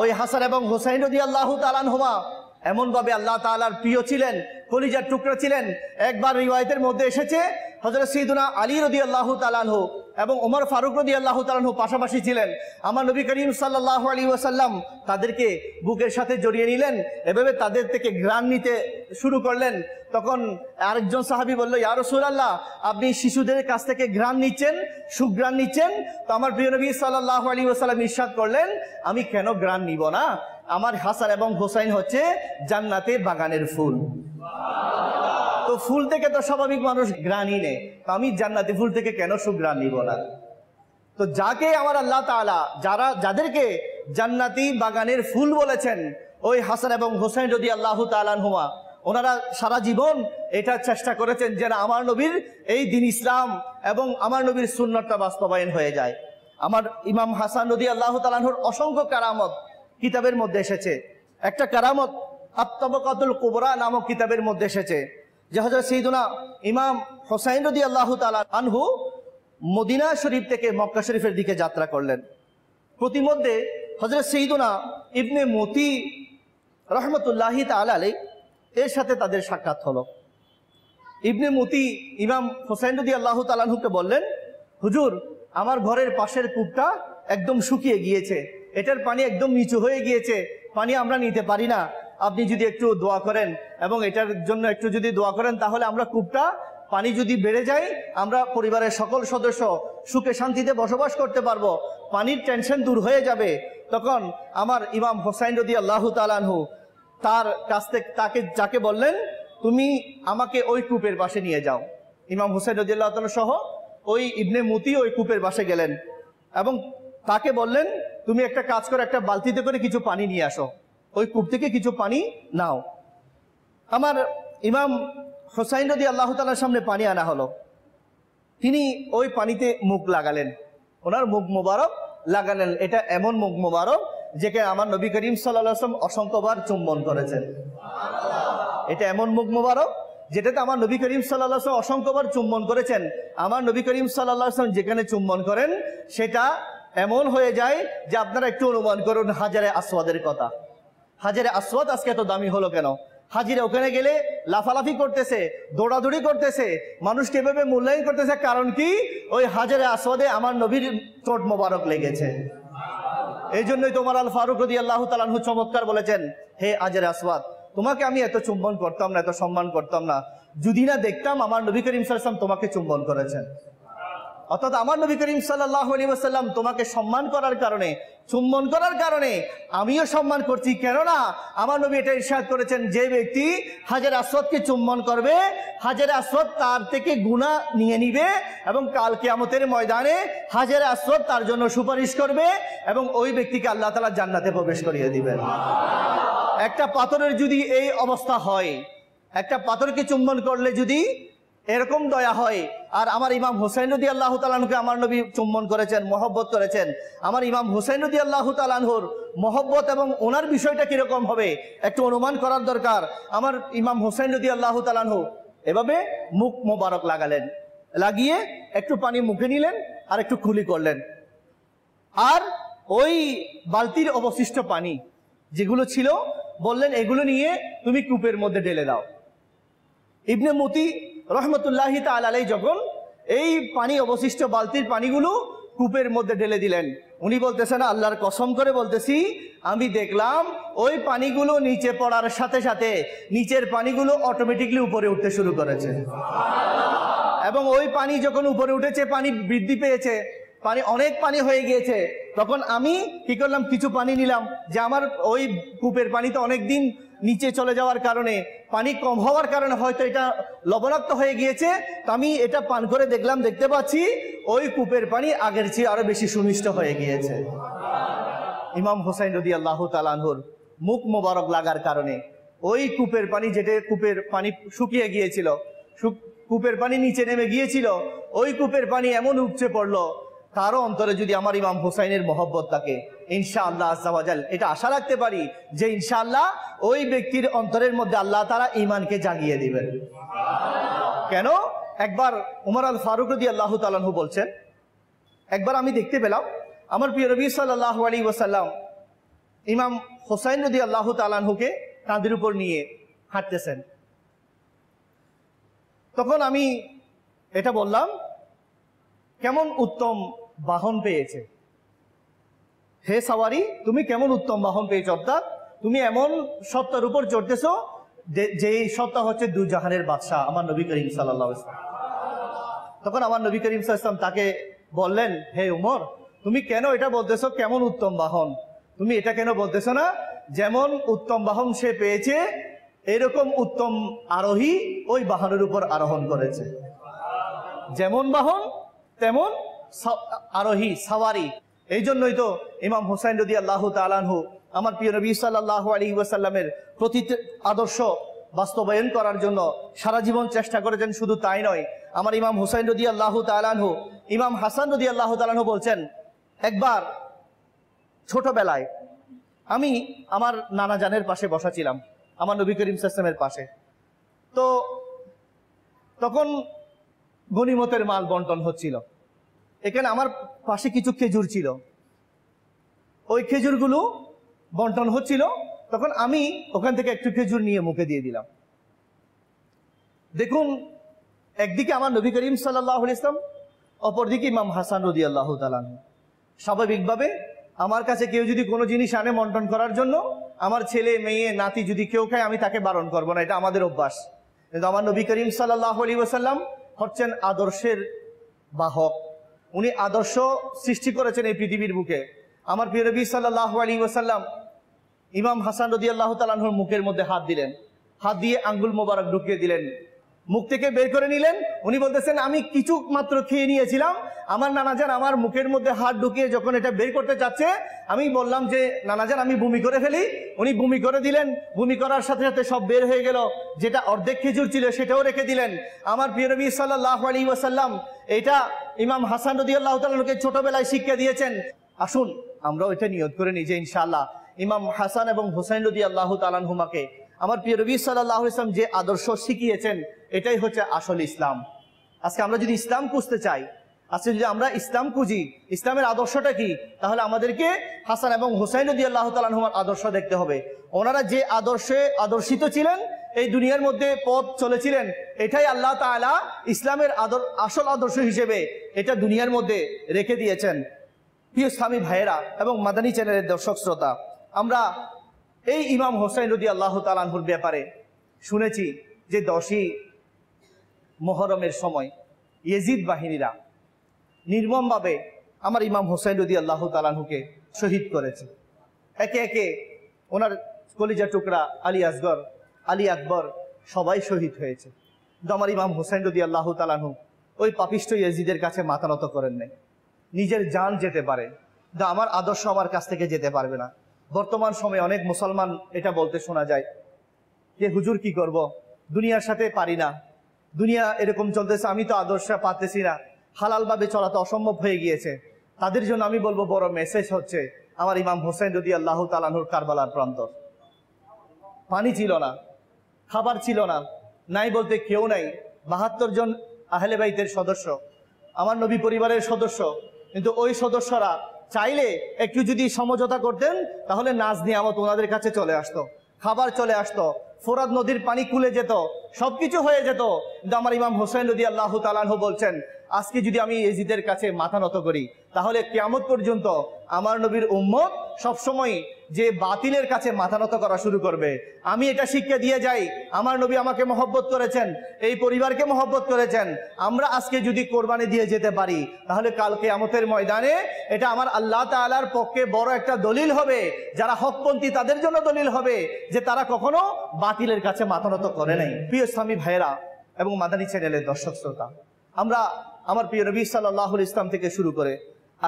ওই হাসান এবং হোসাইন রাদিয়াল্লাহু তাআলা আনহুমা এমন ভাবে আল্লাহ তাআলার প্রিয় ছিলেন, কলিজার টুকরা ছিলেন। একবার রিওয়ায়াতের মধ্যে এসেছে হযরত সাইয়্যিদুনা আলী রাদিয়াল্লাহু তাআলা আনহু এবং ওমর ফারুক রাদিয়াল্লাহু তাআলা আনহু পাশাপাশি ছিলেন। আমার নবী করিম সাল্লাল্লাহু আলাইহি ওয়াসাল্লাম তাদেরকে বুকের সাথে জড়িয়ে নিলেন, এভাবে তাদের থেকে ঘ্রাণ নিতে শুরু করলেন। তখন আরেকজন সাহাবী বলল, ইয়া রাসূলুল্লাহ, আপনি শিশুদের কাছ থেকে ঘ্রাণ নিচ্ছেন, সুঘ্রাণ নিচ্ছেন। তো আমার প্রিয় নবী সাল্লাল্লাহু আলাইহি ওয়াসাল্লাম ইরশাদ করলেন, আমি কেন ঘ্রাণ নিব না? আমার হাসান এবং হোসাইন হচ্ছে জান্নাতের বাগানের ফুল। তো ফুল থেকে তো স্বাভাবিক মানুষ ঘ্রাণই নেয়, তো আমি জান্নাতি ফুল থেকে কেন সুঘ্রাণ নিব না? তো যাকে আমার আল্লাহ তাআলা যাদেরকে জান্নাতি বাগানের ফুল বলেছেন, ওই হাসান এবং হোসাইন রাদিয়াল্লাহু তাআলা আনহুমা, ওনারা সারা জীবন এটা চেষ্টা করেছেন যেন আমার নবীর এই দ্বীন ইসলাম এবং আমার নবীর সুন্নাতটা বাস্তবায়ন হয়ে যায়। আমার ইমাম হাসান রাদিয়াল্লাহু তাআলা আনহুর অসংখ্য কারামত কিতাবের মধ্যে এসেছে। একটা কারামত আত-তাবাকাতুল কুবরা নামক কিতাবের মধ্যে এসেছে যে হযরত সাইয়্যিদুনা ইমাম হোসাইন রাদিয়াল্লাহু তাআলা আনহু মদিনা শরীফ থেকে মক্কা শরীফের দিকে যাত্রা করলেন। প্রতিমধ্যে হযরত সাইয়্যিদুনা ইবনে মতি রাহমাতুল্লাহি তাআলা আলাইহি এর সাথে তাদের সাক্ষাৎ হলো। ইবনে মতি ইমাম হোসাইন রাদিয়াল্লাহু তাআলা আনহুকে বললেন, হুজুর, আমার ঘরের পাশের কূপটা একদম শুকিয়ে গিয়েছে, এটার পানি একদম নিচু হয়ে গিয়েছে, পানি আমরা নিতে পারি না, আপনি যদি একটু দোয়া করেন এবং এটার জন্য একটু যদি দোয়া করেন তাহলে আমরা কূপটা পানি যদি বেড়ে যায় আমরা পরিবারের সকল সদস্য সুখে শান্তিতে বসবাস করতে পারবো, পানির টেনশন দূর হয়ে যাবে। তখন আমার ইমাম হোসাইন রাদিয়াল্লাহু তাআলা আনহু তার কাছ থেকে যাকে বললেন, তুমি আমাকে ওই কূপের পাশে নিয়ে যাও। ইমাম হোসাইন রাদিয়াল্লাহু তাআলা সহ ওই ইবনে মতি ওই কূপের পাশে গেলেন এবং তাকে বললেন, তুমি একটা কাজ করো, একটা বালতিতে করে কিছু পানি নিয়ে আসো। ওই কূপ থেকে কিছু পানি নাও। আমার ইমাম হোসাইন রাদিয়াল্লাহু তাআলার সামনে পানি আনা হলো। তিনি ওই পানিতে মুখ লাগালেন, ওনার মুখ মোবারক লাগালেন। এটা এমন মুখ মোবারক যেকে আমার নবী করিম সাল্লাল্লাহু আলাইহি ওয়াসাল্লাম অসংখ্যবার চুম্বন করেছেন। এটা এমন মুখ মোবারক যেটাতে আমার নবী করিম সাল্লাল্লাহু আলাইহি ওয়াসাল্লাম অসংখ্যবার চুম্বন করেছেন। আমার নবী করিম সাল্লাল্লাহু আলাইহি ওয়াসাল্লাম যেখানে চুম্বন করেন সেটা এমন হয়ে যায় যে আপনারা একটু অনুমান করুন হাজারে আসওয়াদের কথা। হাজারে আসওয়াদ আজকে এত দামি হলো কেন? হাজিরা ওখানে গেলে লাফালাফি করতেছে, দৌড়াদৌড়ি করতেছে, মানুষকে এভাবে মূল্যায়ন করতেছে। কারণ কি? ওই হাজারে আসওয়াদে আমার নবীর চোট মোবারক লেগেছে। এই জন্যই তোমার আল ফারুক রাদিয়াল্লাহু তাআলা আনহু চমৎকার বলেছেন, হে হাজারে আসওয়াদ, তোমাকে আমি এত চুম্বন করতাম না, এত সম্মান করতাম না, যদি না দেখতাম আমার নবী করিম সাল্লাল্লাহু আলাইহি ওয়াসাল্লাম তোমাকে চুম্বন করেছেন। অর্থাৎ আমার নবী করিম সাল্লাল্লাহু আলাইহি ওয়াসাল্লাম তোমাকে সম্মান করার কারণে, চুম্বন করার কারণে আমিও সম্মান করছি। কেননা আমার নবী এটা ইরশাদ করেছেন, যে ব্যক্তি হাজারে আসওয়াদকে চুম্বন করবে, হাজারে আসওয়াদ তার থেকে গুনাহ নিয়ে নিবে এবং কাল কিয়ামতের ময়দানে হাজারে আসওয়াদ তার জন্য সুপারিশ করবে এবং ওই ব্যক্তিকে আল্লাহ তাআলা জান্নাতে প্রবেশ করিয়ে দিবেন। একটা পাথরের যদি এই অবস্থা হয়, একটা পাথরকে চুম্বন করলে যদি এরকম দয়া হয়, আর আমার ইমাম হুসাইন রাদিয়াল্লাহু তাআলা আনহুকে আমার নবী চুম্বন করেছেন, মহব্বত করেছেন, আমার ইমাম হুসাইন রাদিয়াল্লাহু তাআলা আনহুর মহব্বত এবং ওনার বিষয়টা কিরকম হবে একটু অনুমান করার দরকার। আমার ইমাম হুসাইন রাদিয়াল্লাহু তাআলা আনহু এভাবে মুখ মোবারক লাগালেন, লাগিয়ে একটু পানি মুখে নিলেন আর একটু কুলি করলেন, আর ওই বালতির অবশিষ্ট পানি যেগুলো ছিল বললেন এগুলো নিয়ে তুমি কূপের মধ্যে ঢেলে দাও। ইবনে মতি রহমতুল্লাহি তাআলা আলাইহি যখন এই পানি অবশিষ্ট বালতির পানিগুলো কূপের মধ্যে ঢেলে দিলেন, উনি বলতেছেন, আল্লাহর কসম করে বলতেছি, আমি দেখলাম ওই পানিগুলো নিচে পড়ার সাথে সাথে নিচের পানিগুলো অটোমেটিকলি উপরে উঠতে শুরু করেছে। এবং ওই পানি যখন উপরে উঠেছে, পানি বৃদ্ধি পেয়েছে, পানি অনেক পানি হয়ে গিয়েছে, তখন আমি কি করলাম, কিছু পানি নিলাম, যে আমার ওই কূপের পানি তো অনেক দিন নিচে চলে যাওয়ার কারণে, পানি কম হওয়ার কারণে হয়তো এটা লবণাক্ত হয়ে গিয়েছে। তো আমি এটা পান করে দেখলাম, দেখতে পাচ্ছি ওই কূপের পানি আগের চেয়ে আরো বেশি সুমিষ্ট হয়ে গিয়েছে। ইমাম হুসাইন রাদিয়াল্লাহু তাআলা আনহুর মুখ মোবারক লাগার কারণে ওই কূপের পানি, যেটা কূপের পানি শুকিয়ে গিয়েছিল, কূপের পানি নিচে নেমে গিয়েছিল, ওই কূপের পানি এমন উপচে পড়লো, কারো অন্তরে যদি আমার ইমাম হুসাইনের মহব্বত থাকে, ইনশাআল্লাহ আজ্জা ওয়া জাল এটা আশা রাখতে পারি যে ইনশাআল্লাহ ওই ব্যক্তির অন্তরের মধ্যে আল্লাহ তাআলা ঈমানকে জাগিয়ে দিবেন। কেন? একবার উমর আল ফারুক রাদিয়াল্লাহু তাআলা আনহু বলছেন, একবার আমি দেখতে পেলাম আমার প্রিয় নবী সাল্লাল্লাহু আলাইহি ওয়াসাল্লাম ইমাম হুসাইন রাদিয়াল্লাহু তাআলা আনহুকে কাঁধের উপর নিয়ে হাঁটতেছেন। তখন আমি এটা বললাম, কেমন উত্তম বাহন পেয়েছে হে সাওয়ারি, তুমি কেমন উত্তম বাহন পেয়েছ, অর্থাৎ তুমি এমন সত্তার উপর চড়তেছো যে সত্তা হচ্ছে দুই জাহানের বাদশাহ আমার নবী করিম সাল্লাল্লাহু আলাইহি ওয়াসাল্লাম। তখন আমার নবী করিম সাল্লাল্লাহু আলাইহি ওয়াসাল্লাম তাকে বললেন, হে উমর, তুমি কেন এটা বলতেছো কেমন উত্তম বাহন? তুমি এটা কেন বলতেছো না যেমন উত্তম বাহন সে পেয়েছে এরকম উত্তম আরোহী ওই বাহনের উপর আরোহণ করেছে। যেমন বাহন তেমন আরোহী, সাওয়ারি। এই জন্যই তো ইমাম হুসাইন রাদিয়াল্লাহু তাআলা আনহু আমার প্রিয় নবী সাল্লাল্লাহু আলাইহি ওয়াসাল্লামের প্রতি আদর্শ বাস্তবায়ন করার জন্য সারা জীবন চেষ্টা করেছেন। শুধু তাই নয়, আমার ইমাম হুসাইন রাদিয়াল্লাহু তাআলা আনহু, ইমাম হাসান রাদিয়াল্লাহু তাআলা আনহু বলছেন, একবার ছোটবেলায় আমি আমার নানা জানের পাশে বসা ছিলাম, আমার নবী করিম সাল্লাল্লাহু আলাইহি ওয়াসাল্লামের পাশে। তো তখন গনিমতের মাল বন্টন হচ্ছিল, এখানে আমার পাশে কিছু খেজুর ছিল, ওই খেজুরগুলো বন্টন হচ্ছিল। তখন আমি ওখান থেকে একটু খেজুর নিয়ে মুখে দিয়ে দিলাম। দেখুন, একদিকে আমার নবী করিম সাল্লাল্লাহু আলাইহি ওয়াসাল্লাম, অপরদিকে ইমাম হাসান রাদিয়াল্লাহু তাআলা আনহু। স্বাভাবিকভাবে আমার কাছে কেউ যদি কোনো জিনিস আনে বন্টন করার জন্য, আমার ছেলে মেয়ে নাতি যদি কেউ খায়, আমি তাকে বারণ করব না, এটা আমাদের অভ্যাস। কিন্তু আমার নবী করিম সাল্লাল্লাহু আলাইহি ওয়াসাল্লাম হচ্ছেন আদর্শের বাহক, উনি আদর্শ সৃষ্টি করেছেন এই পৃথিবীর বুকে। আমার প্রিয় নবী সাল্লাল্লাহু আলাইহি ওয়াসাল্লাম ইমাম হাসান রাদিয়াল্লাহু তাআলা আনহুর মুখের মধ্যে হাত দিলেন, হাত দিয়ে আঙ্গুল মোবারক ঢুকিয়ে দিলেন, মুখ থেকে বের করে নিলেন। উনি বলতেছেন, আমি কিছু মাত্র খেয়ে নিয়েছিলাম, আমার নানাজান আমার মুখের মধ্যে হাত ঢুকিয়ে যখন এটা বের করতে চাচ্ছে, আমি বললাম যে নানাজান আমি বমি করে ফেলি। উনি বমি করে দিলেন, বমি করার সাথে সাথে সব বের হয়ে গেল, যেটা অর্ধেক খেজুর ছিল সেটাও রেখে দিলেন। আমার প্রিয় নবী সাল্লাল্লাহু আলাইহি ওয়াসাল্লাম এটা ইমাম হাসান রাদিয়াল্লাহু তাআলাকে ছোটবেলায় শিক্ষা দিয়েছেন। আসুন আমরাও এটা নিয়ত করে নিই যে ইনশাআল্লাহ ইমাম হাসান এবং হুসাইন রাদিয়াল্লাহু তাআলা আনহুমাকে আমার প্রিয় নবী সাল্লাল্লাহু আলাইহি ওয়াসাল্লাম যে আদর্শ শিখিয়েছেন এটাই হচ্ছে আসল ইসলাম। আজকে আমরা যদি ইসলাম খুঁজতে চাই, আজকে যদি আমরা ইসলাম খুঁজি, ইসলামের আদর্শটা কি, তাহলে আমাদেরকে হাসান এবং হুসাইন রাদিয়াল্লাহু তাআলা আনহুমার আদর্শ দেখতে হবে। ওনারা যে আদর্শে আদর্শিত ছিলেন, এই দুনিয়ার মধ্যে পথ চলেছিলেন, এটাই আল্লাহ তাআলা ইসলামের আসল আদর্শ হিসেবে এটা দুনিয়ার মধ্যে রেখে দিয়েছেন। প্রিয় ইসলামী ভাইয়েরা এবং মাদানী চ্যানেলের দর্শক শ্রোতা, আমরা এই ইমাম হোসেন রাদিয়াল্লাহু তাআলা আনহুর ব্যাপারে শুনেছি যে 10ই মুহররমের সময় ইয়েজিদ বাহিনীরা নির্মমভাবে আমার ইমাম হোসেন রাদিয়াল্লাহু তাআলা আনহুকে শহীদ করেছে। একে একে ওনার কলিজা টুকরা আলী আসগর, আলী আকবর সবাই শহীদ হয়েছে। কিন্তু আমার ইমাম হোসেন রাদিয়াল্লাহু তাআলা আনহু ওই পাপিষ্ঠ ইয়েজিদের কাছে মাথা নত করেন নাই। নিজের জান যেতে পারে, কিন্তু আমার আদর্শ আমার কাছ থেকে যেতে পারবে না। বর্তমান সময়ে অনেক মুসলমান এটা বলতে শোনা যায় যে হুজুর কি করব, দুনিয়ার সাথে পারি না, দুনিয়া এরকম চলতেছে, আমি তো আদর্শ পাতেছি না, হালালভাবে চলা তো অসম্ভব হয়ে গিয়েছে। তাদের জন্য আমি বলবো বড় মেসেজ হচ্ছে আমার ইমাম হোসেন রাদিয়াল্লাহু তাআলা আনহুর কারবালার প্রান্তর। পানি ছিল না, খাবার ছিল না, নাই বলতে কেউ নাই। 72 জন আহলে বাইতের সদস্য, আমার নবী পরিবারের সদস্য, কিন্তু ওই সদস্যরা চাইলে একটু যদি সমঝোতা করতেন তাহলে নাজ নিয়ামত ওনাদের কাছে চলে আসতো, খাবার চলে আসতো, ফোরাত নদীর পানি খুলে যেত, সবকিছু হয়ে যেত। কিন্তু আমার ইমাম হোসেন রাদিয়াল্লাহু তাআলা আনহু বলছেন আজকে যদি আমি ইয়েজিদের কাছে মাথা নত করি তাহলে কিয়ামত পর্যন্ত আমার নবীর উম্মত সবসময় যে বাতিলের কাছে মাথা নত করা শুরু করবে। আমি এটা শিক্ষা দিয়ে যাই, আমার নবী আমাকে মহব্বত করেছেন, এই পরিবারকে মহব্বত করেছেন। আমরা আজকে যদি কোরবানি দিয়ে যেতে পারি তাহলে কাল কিয়ামতের ময়দানে এটা আমার আল্লাহ তাআলার পক্ষে বড় একটা দলিল হবে, যারা হকপন্থী তাদের জন্য দলিল হবে যে তারা কখনো বাতিলের কাছে মাথা নত করে নাই। প্রিয় ইসলামী ভাইয়েরা এবং মাদানী চ্যানেলের দর্শক শ্রোতা, আমরা আমার প্রিয় নবী সাল্লাল্লাহু আলাইহি ওয়াসাল্লাম থেকে শুরু করে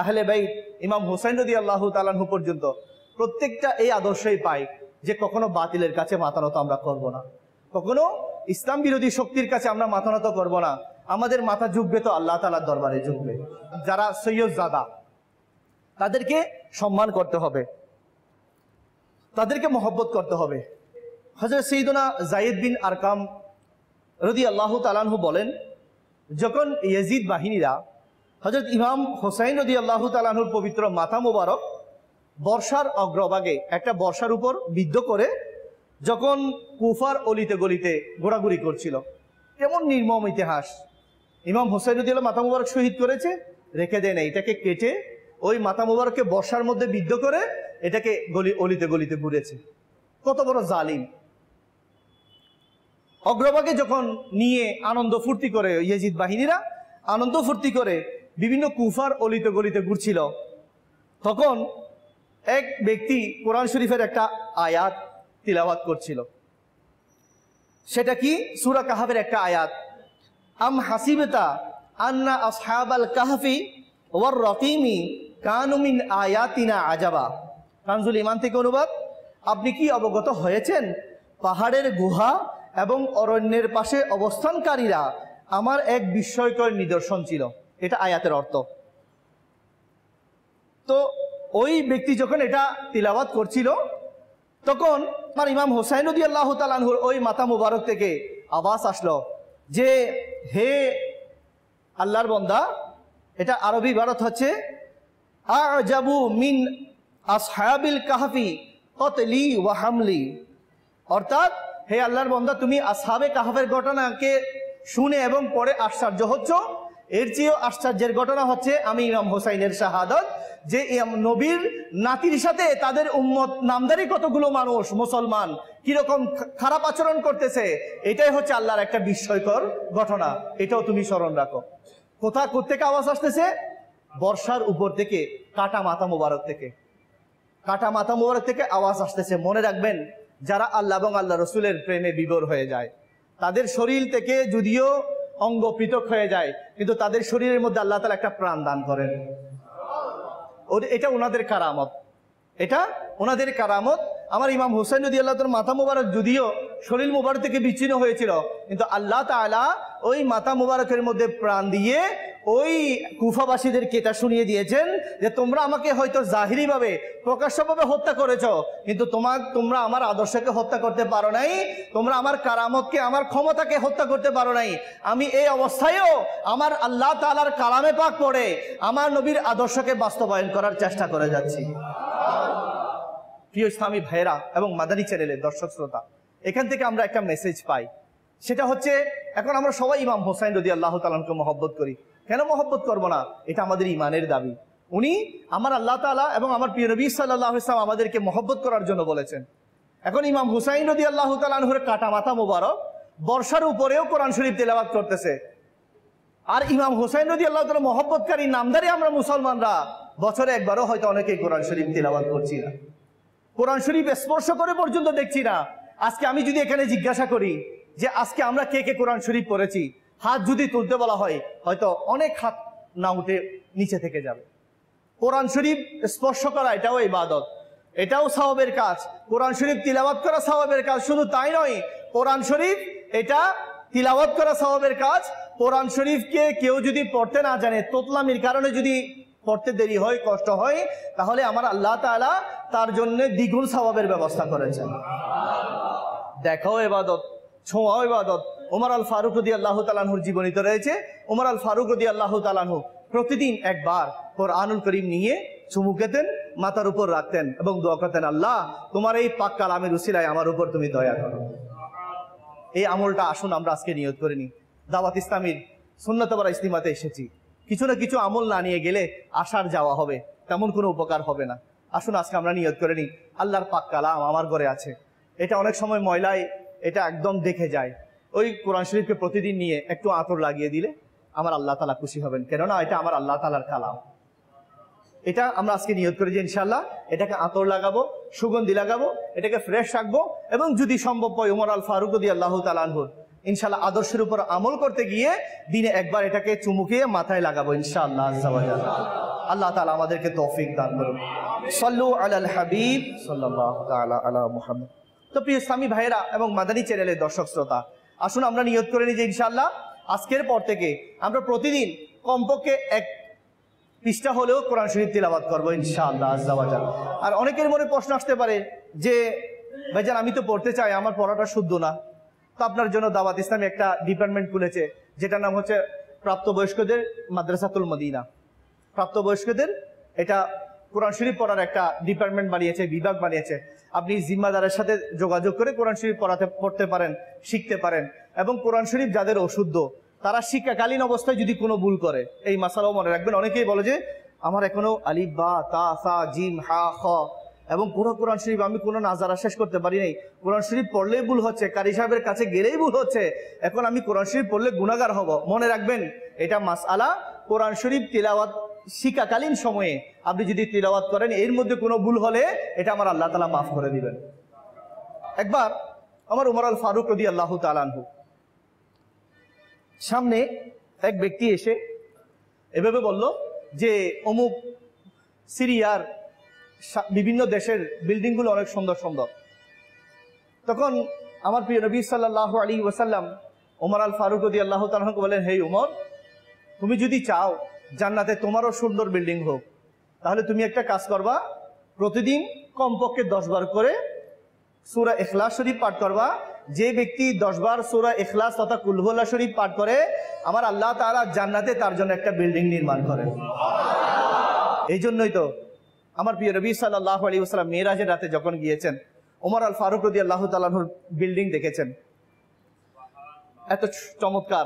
আহলে বাইত ইমাম হোসেন রাদিয়াল্লাহু তাআলা আনহু পর্যন্ত প্রত্যেকটা এই আদর্শই পাই যে কখনো বাতিলের কাছে মাথা নত আমরা করব না, কখনো ইসলাম বিরোধী শক্তির কাছে আমরা মাথা নত করব না। আমাদের মাথা ঝুঁকবে তো আল্লাহ তাআলার দরবারে ঝুঁকবে। যারা সৈয়দজাদা তাদেরকে সম্মান করতে হবে, তাদেরকে মহব্বত করতে হবে। হযরত সাইয়্যিদুনা যায়েদ বিন আরকাম রাদিয়াল্লাহু তাআলা আনহু বলেন, যখন ইয়েজিদ বাহিনীরা হযরত ইমাম হোসেন রাদিয়াল্লাহু তাআলা আনহুর পবিত্র মাথা মোবারক বর্ষার অগ্রভাগে একটা বর্ষার উপর বিদ্ধ করে যখন কুফার অলিতে গলিতে ঘোরাঘুরি করছিল, কেমন নির্মম ইতিহাস। ইমাম হোসেন রাদিয়াল্লাহু মাথা মোবারক শহীদ করেছে, রেখে দেয় না, এটাকে কেটে ওই মাথা মোবারককে বর্ষার মধ্যে বিদ্ধ করে এটাকে অলিতে গলিতে ঘুরেছে। কত বড় জালিম। অগ্রভাগে যখন নিয়ে আনন্দ ফুর্তি করে ইয়েজিদ বাহিনীরা আনন্দ ফুর্তি করে বিভিন্ন কুফার অলিতে গলিতে ঘুরছিল, তখন এক ব্যক্তি কোরআন শরীফের একটা আয়াত তিলাওয়াত করছিল। সেটা কি? সূরা কাহফের একটা আয়াত, আম হাসিবতা আন্না আসহাবাল কাহফি ওয়ার রকিমি কানু মিন আয়াতিনা আজাবা। কানজুল ঈমান থেকে অনুবাদ, আপনি কি অবগত হয়েছেন পাহাড়ের গুহা এবং অরণ্যের পাশে অবস্থানকারীরা আমার এক বিস্ময়কর নিদর্শন ছিল। এটা আয়াতের অর্থ। তো ওই ব্যক্তি যখন এটা তিলাওয়াত করছিল তখন আমার ইমাম হোসেন রাদিয়াল্লাহু তাআলা আনহুর ওই মাথা মুবারক থেকে আওয়াজ আসলো যে হে আল্লাহর বান্দা, এটা আরবি ইবারত হচ্ছে আজাবু মিন আসহাবিল কাহফি কতলি ওয়া হামলি, অর্থাৎ হে আল্লাহর বান্দা, তুমি আসহাবে কাহফের ঘটনাকে শুনে এবং পড়ে আশ্চর্য হচ্ছ, এর চেয়েও আশ্চর্যের ঘটনা হচ্ছে আমি ইমাম হোসাইনের শাহাদত, যে নবীর নাতির সাথে তাদের উম্মত নামদারি কতগুলো মানুষ মুসলমান কিরকম খারাপ আচরণ করতেছে, এটাই হচ্ছে আল্লাহর একটা বিস্ময়কর ঘটনা। এটাও তুমি স্মরণ রাখো। কোথেকে আওয়াজ আসতেছে? বর্ষার উপর থেকে, কাটা মাথা মুবারক থেকে, কাটা মাথা মুবারক থেকে আওয়াজ আসতেছে। মনে রাখবেন, যারা আল্লাহ এবং আল্লাহ রসুলের প্রেমে বিভোর হয়ে যায় তাদের শরীর থেকে যদিও অঙ্গ পৃথক হয়ে যায়, কিন্তু তাদের শরীরের মধ্যে আল্লাহ তাআলা একটা প্রাণ দান করেন। এটা ওনাদের কারামত, এটা ওনাদের কারামত। আমার ইমাম হুসাইন রাদিয়াল্লাহু তাআলা মাথা মুবারক যদিও শরীর মুবারক থেকে বিচ্ছিন্ন হয়েছিল, কিন্তু আল্লাহ তাআলা ওই মাথা মুবারকের মধ্যে প্রাণ দিয়ে ওই কুফাবাসীদেরকে এটা শুনিয়ে দিয়েছেন যে তোমরা আমাকে হয়তো জাহিরিভাবে প্রকাশ্যভাবে হত্যা করেছো, কিন্তু তোমরা আমার আদর্শকে হত্যা করতে পারো নাই, তোমরা আমার কারামতকে, আমার ক্ষমতাকে হত্যা করতে পারো নাই। আমি এই অবস্থায়ও আমার আল্লাহ তাআলার কালামে পাক পড়ে আমার নবীর আদর্শকে বাস্তবায়ন করার চেষ্টা করে যাচ্ছি। প্রিয় ইসলামী ভাইরা এবং মাদানী চ্যানেলের দর্শক শ্রোতা, এখান থেকে আমরা একটা মেসেজ পাই, সেটা হচ্ছে এখন আমরা সবাই ইমাম হোসাইন রাদিয়াল্লাহু তাআলা আনহুকে মহব্বত করি। কেন মহব্বত করবো না? এটা আমাদের ইমানের দাবি। উনি আমার আল্লাহ তাআলা এবং আমার প্রিয় নবী সাল্লাল্লাহু আলাইহি ওয়াসাল্লাম আমাদেরকে মহব্বত করার জন্য বলেছেন। এখন ইমাম হুসাইন রাদিয়াল্লাহু তাআলা আনহুর কাটা মাথা মোবারক বর্ষার উপরেও কোরআন শরীফ তেলাওয়াত করতেছে, আর ইমাম হুসাইন রাদিয়াল্লাহু তাআলা মহব্বতকারী নামদারি আমরা মুসলমানরা বছরে একবারও হয়তো অনেকেই কোরআন শরীফ তেলাওয়াত করছি না, কোরআন শরীফ স্পর্শ করে পর্যন্ত দেখছি না। আজকে আমি যদি এখানে জিজ্ঞাসা করি যে আজকে আমরা কে কে কোরআন শরীফ পড়েছি, হাত যদি তুলতে বলা হয় হয়তো অনেক হাত না উঠে নিচে থেকে যাবে। কোরআন শরীফ স্পর্শ করা এটাও ইবাদত, এটাও সওয়াবের কাজ। কোরআন শরীফ তিলাওয়াত করা সওয়াবের কাজ। শুধু তাই নয়, কোরআন শরীফ এটা তিলাওয়াত করা সওয়াবের কাজ। কোরআন শরীফকে কেউ যদি পড়তে না জানে, তোতলামির কারণে যদি পড়তে দেরি হয়, কষ্ট হয়, তাহলে আমার আল্লাহ তাআলা তার জন্য দ্বিগুণ সওয়াবের ব্যবস্থা করেছেন। দেখাও ইবাদত, ছোঁয়াও ইবাদত। ওমর আল ফারুক রাদিয়াল্লাহু তাআলা আনহুর জীবনীতে রয়েছে, ওমর আল ফারুক রাদিয়াল্লাহু তাআলা আনহু প্রতিদিন একবার কোরআনুল কারীম নিয়ে চুমু খেতেন, মাথার উপর রাখতেন এবং দোয়া করতেন, আল্লাহ তোমার এই পাক কালামের উসিলায় আমার উপর তুমি দয়া করো। এই আমলটা আসুন আমরা আজকে নিয়ত করে নিই। দাওয়াত ইসলামীর সুন্নাত ওয়াল ইসতিমাতে এসেছি, কিছু না কিছু আমল না নিয়ে গেলে আসার যাওয়া হবে, তেমন কোনো উপকার হবে না। আসুন আজকে আমরা নিয়ত করে নিই, আল্লাহর পাক কালাম আমার ঘরে আছে, এটা অনেক সময় ময়লায় এটা একদম দেখে যায়, ওই কোরআন শরীফকে প্রতিদিন নিয়ে একটু আতর লাগিয়ে দিলে আমার আল্লাহ তাআলা খুশি হবেন, কেননা এটা আমার আল্লাহ তাআলার কালাম। এটা আমরা আজকে নিয়ত করি যে ইনশাআল্লাহ এটাকে আতর লাগাবো, সুগন্ধি লাগাবো, এটাকে ফ্রেশ রাখবো, এবং যদি সম্ভব হয় ওমর আল ফারুক রাদিয়াল্লাহু তাআলা আনহুর ইনশাআল্লাহ আদর্শের উপর আমল করতে গিয়ে দিনে একবার এটাকে চুমুকিয়ে মাথায় লাগাবো ইনশাআল্লাহ আজ্জা ওয়া জাল্লা। আল্লাহ তাআলা আমাদেরকে তৌফিক দান করুন। সাল্লু আলাল হাবিব সাল্লাল্লাহু তাআলা আলা মুহাম্মদ। তো প্রিয় ইসলামী ভাইয়েরা এবং মাদানী চ্যানেলের দর্শক শ্রোতা, আসুন আমরা নিয়ত করে নিই যে ইনশাআল্লাহ আজকের পর থেকে আমরা প্রতিদিন কমপক্ষে এক পৃষ্ঠা হলেও কোরআন শরীফ তিলাওয়াত করবো ইনশাআল্লাহ আজ্জা ওয়া জাল্লা। আর অনেকের মনে প্রশ্ন আসতে পারে যে ভাইজান আমি তো পড়তে চাই, আমার পড়াটা শুদ্ধ না। তো আপনার জন্য দাওয়াত ইসলামী একটা ডিপার্টমেন্ট খুলেছে, যেটার নাম হচ্ছে প্রাপ্তবয়স্কদের মাদ্রাসাতুল মদিনা। প্রাপ্তবয়স্কদের এটা কোরআন শরীফ পড়ার একটা ডিপার্টমেন্ট বানিয়েছে, বিভাগ বানিয়েছে। আপনি জিম্মাদারের সাথে যোগাযোগ করে কোরআন শরীফ পড়তে পারেন, শিখতে পারেন। এবং কোরআন শরীফ যাদের অশুদ্ধ, তারা শিক্ষাকালীন অবস্থায় যদি কোনো ভুল করে, এই মাসালাও মনে রাখবেন। অনেকেই বলে যে আমার এখনো আলিফ বা তা সা জিম হা খ এবং পুরো কোরআন শরীফ আমি কোনো নাজারা শেষ করতে পারি নাই, কোরআন শরীফ পড়লেই ভুল হচ্ছে, কারি সাহেবের কাছে গেলেই ভুল হচ্ছে, এখন আমি কোরআন শরীফ পড়লে গুনাহগার হব। মনে রাখবেন এটা মাসআলা। কোরআন শরীফ তিলাওয়াত শিক্ষাকালীন সময়ে আপনি যদি তিলাওয়াত করেন, এর মধ্যে কোনো ভুল হলে এটা আমার আল্লাহ তাআলা মাফ করে দিবেন। একবার আমার ওমর আল ফারুক রাদিয়াল্লাহু তাআলা আনহু সামনে এক ব্যক্তি এসে এভাবে বলল যে অমুক সিরিয়ার বিভিন্ন দেশের বিল্ডিংগুলো অনেক সুন্দর সুন্দর। তখন আমার প্রিয় নবী সাল্লাল্লাহু আলাইহি ওয়াসাল্লাম ওমর আল ফারুক রাদিয়াল্লাহু তাআলা আনহুকে বলেন, হে উমর, তুমি যদি চাও জান্নাতে তোমারও সুন্দর বিল্ডিং হোক, তাহলে তুমি একটা কাজ করবা, প্রতিদিন কমপক্ষে 10 বার করে সূরা ইখলাস শরীফ পাঠ করবা। যে ব্যক্তি 10 বার সূরা ইখলাস তথা কুল হুয়াল্লাহ শরীফ পাঠ করে, আমার আল্লাহ তাআলা জান্নাতে তার জন্য একটা বিল্ডিং নির্মাণ করেন। এই জন্যই তো আমার প্রিয় নবী সাল্লাল্লাহু আলাইহি ওয়াসাল্লাম মিরাজের রাতে যখন গিয়েছেন, ওমর আল ফারুক রাদিয়াল্লাহু তাআলা আনহুর বিল্ডিং দেখেছেন, এত চমৎকার,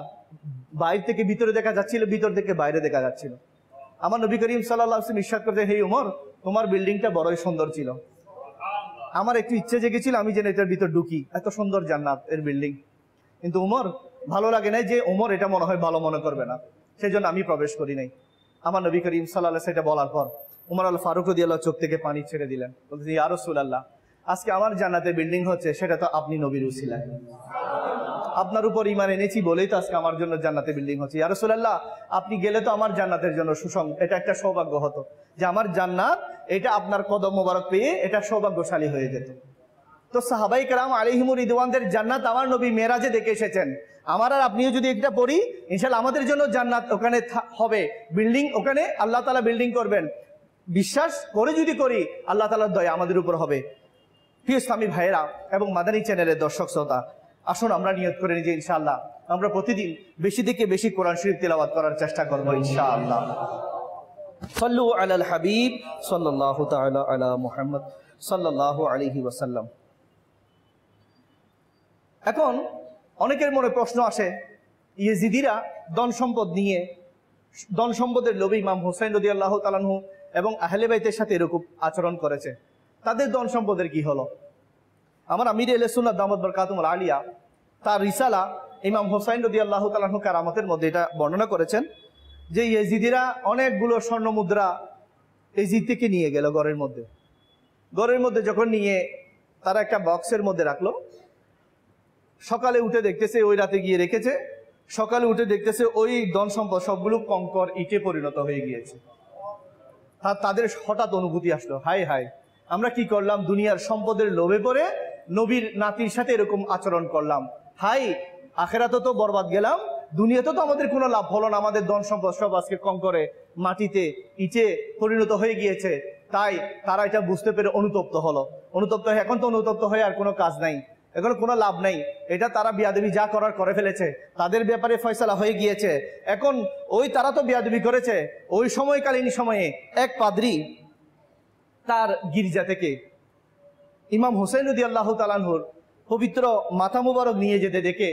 বাইরে থেকে ভিতরে দেখা যাচ্ছিল, ভিতর থেকে বাইরে দেখা যাচ্ছিল। আমার নবী করিম সাল্লাল্লাহু আলাইহি ওয়াসাল্লাম ইরশাদ করতে, হে উমর, তোমার বিল্ডিংটা বড়ই সুন্দর ছিল, আমার একটু ইচ্ছে জেগেছিল আমি যেন এটার ভিতর ঢুকি, এত সুন্দর জান্নাত এর বিল্ডিং। কিন্তু উমর ভালো লাগে নাই, যে উমর এটা মনে হয় ভালো মনে করবে না, সেই জন্য আমি প্রবেশ করি নাই। আমার নবী করিম সাল্লাল্লাহু আলাইহি ওয়াসাল্লাম সেটা বলার পর উমর আল ফারুক রাদিয়াল্লাহু চোখ থেকে পানি ছেড়ে দিলেন, বলতেন, ইয়া রাসূলুল্লাহ, আজকে আমার জান্নাতের বিল্ডিং হচ্ছে, সেটা তো আপনি নবীর উসিলায়, আপনার উপর ঈমান এনেছি বলেই তো আজকে আমার জন্য জান্নাতে বিল্ডিং হচ্ছে। ইয়া রাসূলুল্লাহ, আপনি গেলে তো আমার জান্নাতের জন্য এটা একটা সৌভাগ্য হতো যে আমার জান্নাত এটা আপনার কদম মোবারক পেয়ে এটা সৌভাগ্যশালী হয়ে যেত। তো সাহাবাই কেরাম আলাইহিমুর রিদওয়ানদের জান্নাত আমার নবী মেরাজে দেখে এসেছেন। আমার আর আপনিও যদি একটা পড়ি, ইনশাআল্লাহ আমাদের জন্য জান্নাত ওখানে হবে, বিল্ডিং ওখানে আল্লাহ তাআলা বিল্ডিং করবেন। বিশ্বাস করে যদি করি, আল্লাহ তাআলার দয়া আমাদের উপর হবে। প্রিয় ইসলামী ভাইয়েরা এবং মাদানী চ্যানেলের দর্শক শ্রোতা, আসুন আমরা নিয়ত করে নিই যে ইনশাআল্লাহ আমরা প্রতিদিন বেশি থেকে বেশি কোরআন শরীফ তেলাওয়াত করার চেষ্টা করব ইনশাআল্লাহ। সাল্লু আলাল হাবিব সাল্লাল্লাহু তাআলা আলা মুহাম্মদ সাল্লাল্লাহু আলাইহি ওয়াসাল্লাম। এখন অনেকের মনে প্রশ্ন আসে, ইয়েজিদিরা ধন সম্পদ নিয়ে, ধন সম্পদের লোভে ইমাম হুসাইন রাদিয়াল্লাহু তাআলা আনহু এবং আহলে বাইতের সাথে এরকম আচরণ করেছে, তাদের ধন সম্পদের কি হলো? আমার আমির আহলে সুন্নাত দামাত বরকাতুহুল আলিয়া তার রিসালা ইমাম হুসাইন রাদিয়াল্লাহু তাআলা আনহু কারামতের মধ্যে এটা বর্ণনা করেছেন যে ইয়েজিদিরা অনেকগুলো স্বর্ণ মুদ্রা ইয়েজিদ থেকে নিয়ে গেল ঘরের মধ্যে যখন নিয়ে তারা একটা বক্সের মধ্যে রাখলো। সকালে উঠে দেখতেছে, ওই রাতে গিয়ে রেখেছে, সকালে উঠে দেখতেছে ওই ধন সম্পদ সবগুলো কঙ্কর ইটে পরিণত হয়ে গিয়েছে। তাদের হঠাৎ অনুভূতি আসলো, হায় হায় আমরা কি করলাম, দুনিয়ার সম্পদের লোভে পড়ে নবীর নাতির সাথে এরকম আচরণ করলাম, হাই আখেরাতে তো বরবাদ গেলাম, দুনিয়াতে তো আমাদের কোনো লাভ হলো না, আমাদের ধন সম্পদ সব আজকে কঙ্করে মাটিতে ইটে পরিণত হয়ে গিয়েছে। তাই তারা এটা বুঝতে পেরে অনুতপ্ত হলো। অনুতপ্ত হয়ে এখন তো অনুতপ্ত হয়ে আর কোনো কাজ নাই, এখন কোনো লাভ নাই, এটা তারা বিয়াদবি যা করার করে ফেলেছে, তাদের ব্যাপারে ফয়সালা হয়ে গিয়েছে। এখন ওই তারা তো বিয়াদবি করেছে, ওই সময়কালীন সময়ে এক পাদ্রী তার গির্জা থেকে ইমাম হুসাইন রাদিয়াল্লাহু তাআলা আনহুর পবিত্র মাথা মুবারক নিয়ে যেতে দেখে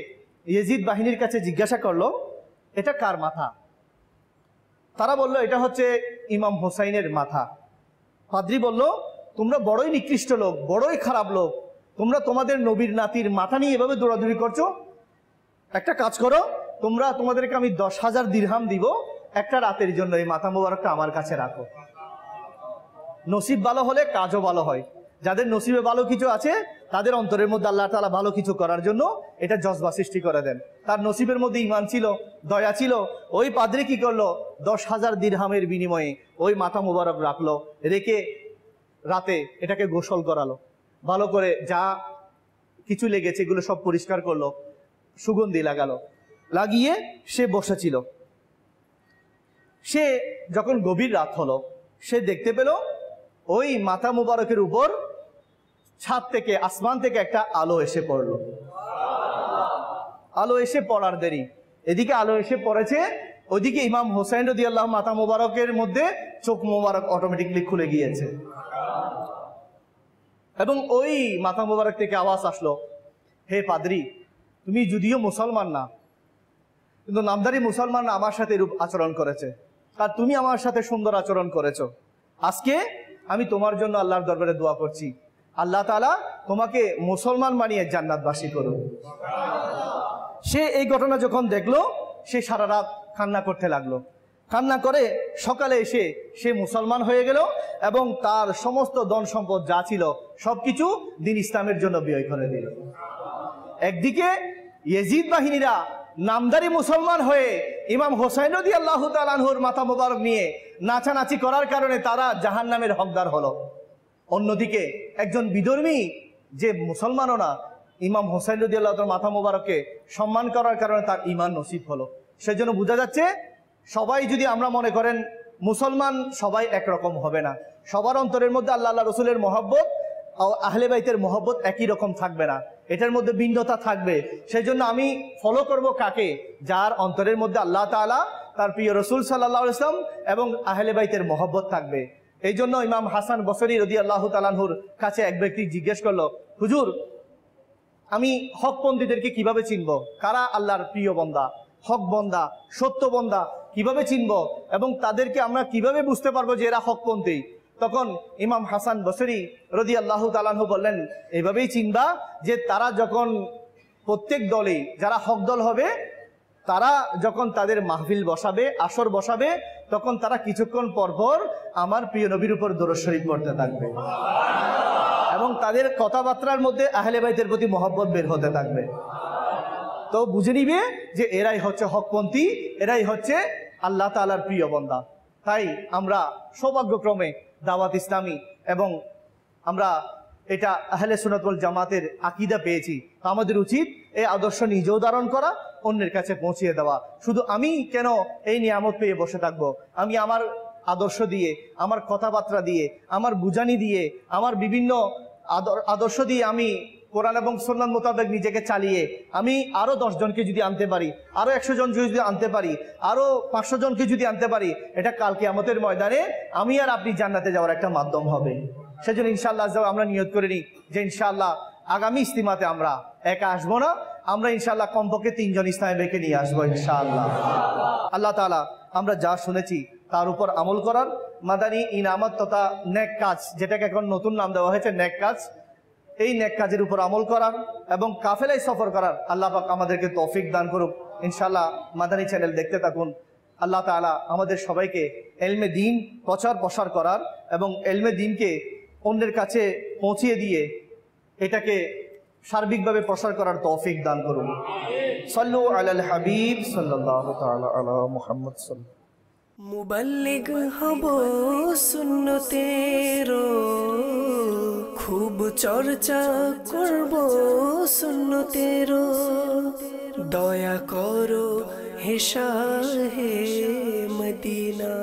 ইয়েজিদ বাহিনীর কাছে জিজ্ঞাসা করলো, এটা কার মাথা? তারা বলল, এটা হচ্ছে ইমাম হুসাইনের মাথা। পাদ্রী বলল, তোমরা বড়ই নিকৃষ্ট লোক, বড়ই খারাপ লোক, তোমরা তোমাদের নবীর নাতির মাথা নিয়ে এভাবে দৌড়াদৌড়ি করছো। একটা কাজ করো, তোমাদেরকে আমি 10,000 দিরহাম দিব, একটা রাতের জন্য এই মাথা মুবারকটা আমার কাছে রাখো। নসিব ভালো হলে কাজও ভালো হয়। যাদের নসিবে ভালো কিছু আছে তাদের অন্তরের মধ্যে আল্লাহ তাআলা ভালো কিছু করার জন্য এটা জজবা সৃষ্টি করে দেন। তার নসিবের মধ্যে ঈমান ছিল, দয়া ছিল। ওই পাদ্রী কি করলো, 10,000 দিরহামের বিনিময়ে ওই মাথা মুবারক রাখলো, রেখে রাতে এটাকে গোসল করালো, ভালো করে যা কিছু লেগেছে এগুলো সব পরিষ্কার করলো, সুগন্ধি লাগালো, লাগিয়ে সে বসেছিল। সে যখন গভীর রাত হলো, সে দেখতে পেল ওই মাথা মুবারকের উপর ছাদ থেকে, আসমান থেকে একটা আলো এসে পড়লো। আলো এসে পড়ার দেরি, এদিকে আলো এসে পড়েছে, ওইদিকে ইমাম হুসাইন রাদিয়াল্লাহু মাথা মুবারকের মধ্যে চোখ মুবারক অটোমেটিকলি খুলে গিয়েছে। এবং ওই মাথা মুবারক থেকে আওয়াজ আসলো, হে পাদ্রী, তুমি যদিও মুসলমান না, কিন্তু নামদারি মুসলমান আমার সাথে এরূপ আচরণ করেছে, আর তুমি আমার সাথে সুন্দর আচরণ করেছো। আজকে আমি তোমার জন্য আল্লাহর দরবারে দোয়া করছি, আল্লাহ তাআলা তোমাকে মুসলমান বানিয়ে জান্নাতবাসী করুন। সে এই ঘটনা যখন দেখলো, সে সারা রাত কান্না করতে লাগলো। কান্না করে সকালে এসে সে মুসলমান হয়ে গেল এবং তার সমস্ত ধন সম্পদ যা ছিল সবকিছু দ্বীন ইসলামের জন্য ব্যয় করে দিল। একদিকে ইয়েজিদ বাহিনীরা নামদারি মুসলমান হয়ে ইমাম হুসাইন রাদিয়াল্লাহু তাআলা আনহুর মাথা মুবারক নিয়ে নাচানাচি করার কারণে তারা জাহান্নামের হকদার হলো। অন্যদিকে একজন বিধর্মী যে মুসলমানও না, ইমাম হুসাইন রাদিয়াল্লাহু তাআলা মাথা মুবারককে সম্মান করার কারণে তার ঈমান নসিব হলো। সেজন্য বোঝা যাচ্ছে, সবাই যদি আমরা মনে করেন মুসলমান সবাই একরকম হবে না, সবার অন্তরের মধ্যে আল্লাহ রসুলের মহব্বত আহলে বাইতের মহব্বত একই রকম থাকবে না, এটার মধ্যে ভিন্নতা থাকবে। সেই জন্য আমি ফলো করব কাকে, যার অন্তরের মধ্যে আল্লাহ তাআলা, তার প্রিয় রসুল সাল্লাল্লাহু আলাইহি ওয়াসাল্লাম এবং আহলে বাইতের মহব্বত থাকবে। এই জন্য ইমাম হাসান বসরি রাদিয়াল্লাহু তাআলা আনহুর কাছে এক ব্যক্তি জিজ্ঞেস করলো, হুজুর আমি হকপন্থীদেরকে কিভাবে চিনব, কারা আল্লাহর প্রিয় বন্দা, হক বন্দা, সত্য বন্দা কিভাবে চিনব এবং তাদেরকে আমরা কিভাবে বুঝতে পারবো যে এরা হকপন্থী? তখন ইমাম হাসান বসরি রাদিয়াল্লাহু তাআলা আনহু বললেন, এইভাবেই চিনবা যে তারা যখন প্রত্যেক দলে যারা হক দল হবে, তারা যখন তাদের মাহফিল বসাবে, আসর বসাবে, তখন তারা কিছুক্ষণ পর পর আমার প্রিয় নবীর উপর দরুদ শরীফ পড়তে থাকবে এবং তাদের কথাবার্তার মধ্যে আহলে বাইতের প্রতি মহব্বত বের হতে থাকবে। তো বুঝে নিবে যে এরাই হচ্ছে হকপন্থী, এরাই হচ্ছে আল্লাহ তাআলার প্রিয় বান্দা। তাই আমরা সৌভাগ্যক্রমে দাওয়াত ইসলামী এবং আমরা এটা আহলে সুন্নাত ওয়াল জামাতের আকীদা পেয়েছি। তো আমাদের উচিত এই আদর্শ নিজেও ধারণ করা, অন্যের কাছে পৌঁছিয়ে দেওয়া। শুধু আমি কেন এই নিয়ামত পেয়ে বসে থাকবো? আমি আমার আদর্শ দিয়ে, আমার কথাবার্তা দিয়ে, আমার বুঝানি দিয়ে, আমার বিভিন্ন আদর্শ দিয়ে আমি কোরআন এবং সুন্নাত মোতাবেক নিজেকে চালিয়ে আমি আরো 10 জনকে যদি আনতে পারি, আরো 100 জনকে যদি আনতে পারি, আরো 500 জনকে যদি আনতে পারি, এটা কাল কিয়ামতের ময়দানে আমি আর আপনি জান্নাতে যাওয়ার একটা মাধ্যম হবে। সেজন্য ইনশাআল্লাহ আমরা নিয়ত করে নিই যে ইনশাআল্লাহ আগামী ইস্তিমাতে আমরা একা আসবো না, আমরা ইনশাআল্লাহ কমপক্ষে 3 জন ইসলামী ভাইকে নিয়ে আসবো ইনশাআল্লাহ। আল্লাহ তাআলা আমরা যা শুনেছি তার উপর আমল করার, মাদানী ইনামত তথা নেক কাজ, যেটাকে এখন নতুন নাম দেওয়া হয়েছে নেক কাজ, এই নেক কাজের উপর আমল করার এবং কাফেলায় সফর করার আল্লাহ পাক আমাদেরকে তৌফিক দান করুক। ইনশাআল্লাহ মাদানী চ্যানেল দেখতে থাকুন। আল্লাহ তাআলা আমাদের সবাইকে ইলমে দ্বীন প্রচার প্রসার করার এবং ইলমে দ্বীনকে অন্যের কাছে পৌঁছিয়ে দিয়ে এটাকে সার্বিকভাবে প্রসার করার তৌফিক দান করুন। সাল্লু আলাল হাবিব সাল্লাল্লাহু তাআলা আলা মুহাম্মদ সাল্লাল্লাহু মুবাল্লিগ হব সুন্নতের, খুব চর্চা করব সুন্নতের। দয়া করো হে শাহে মদিনা।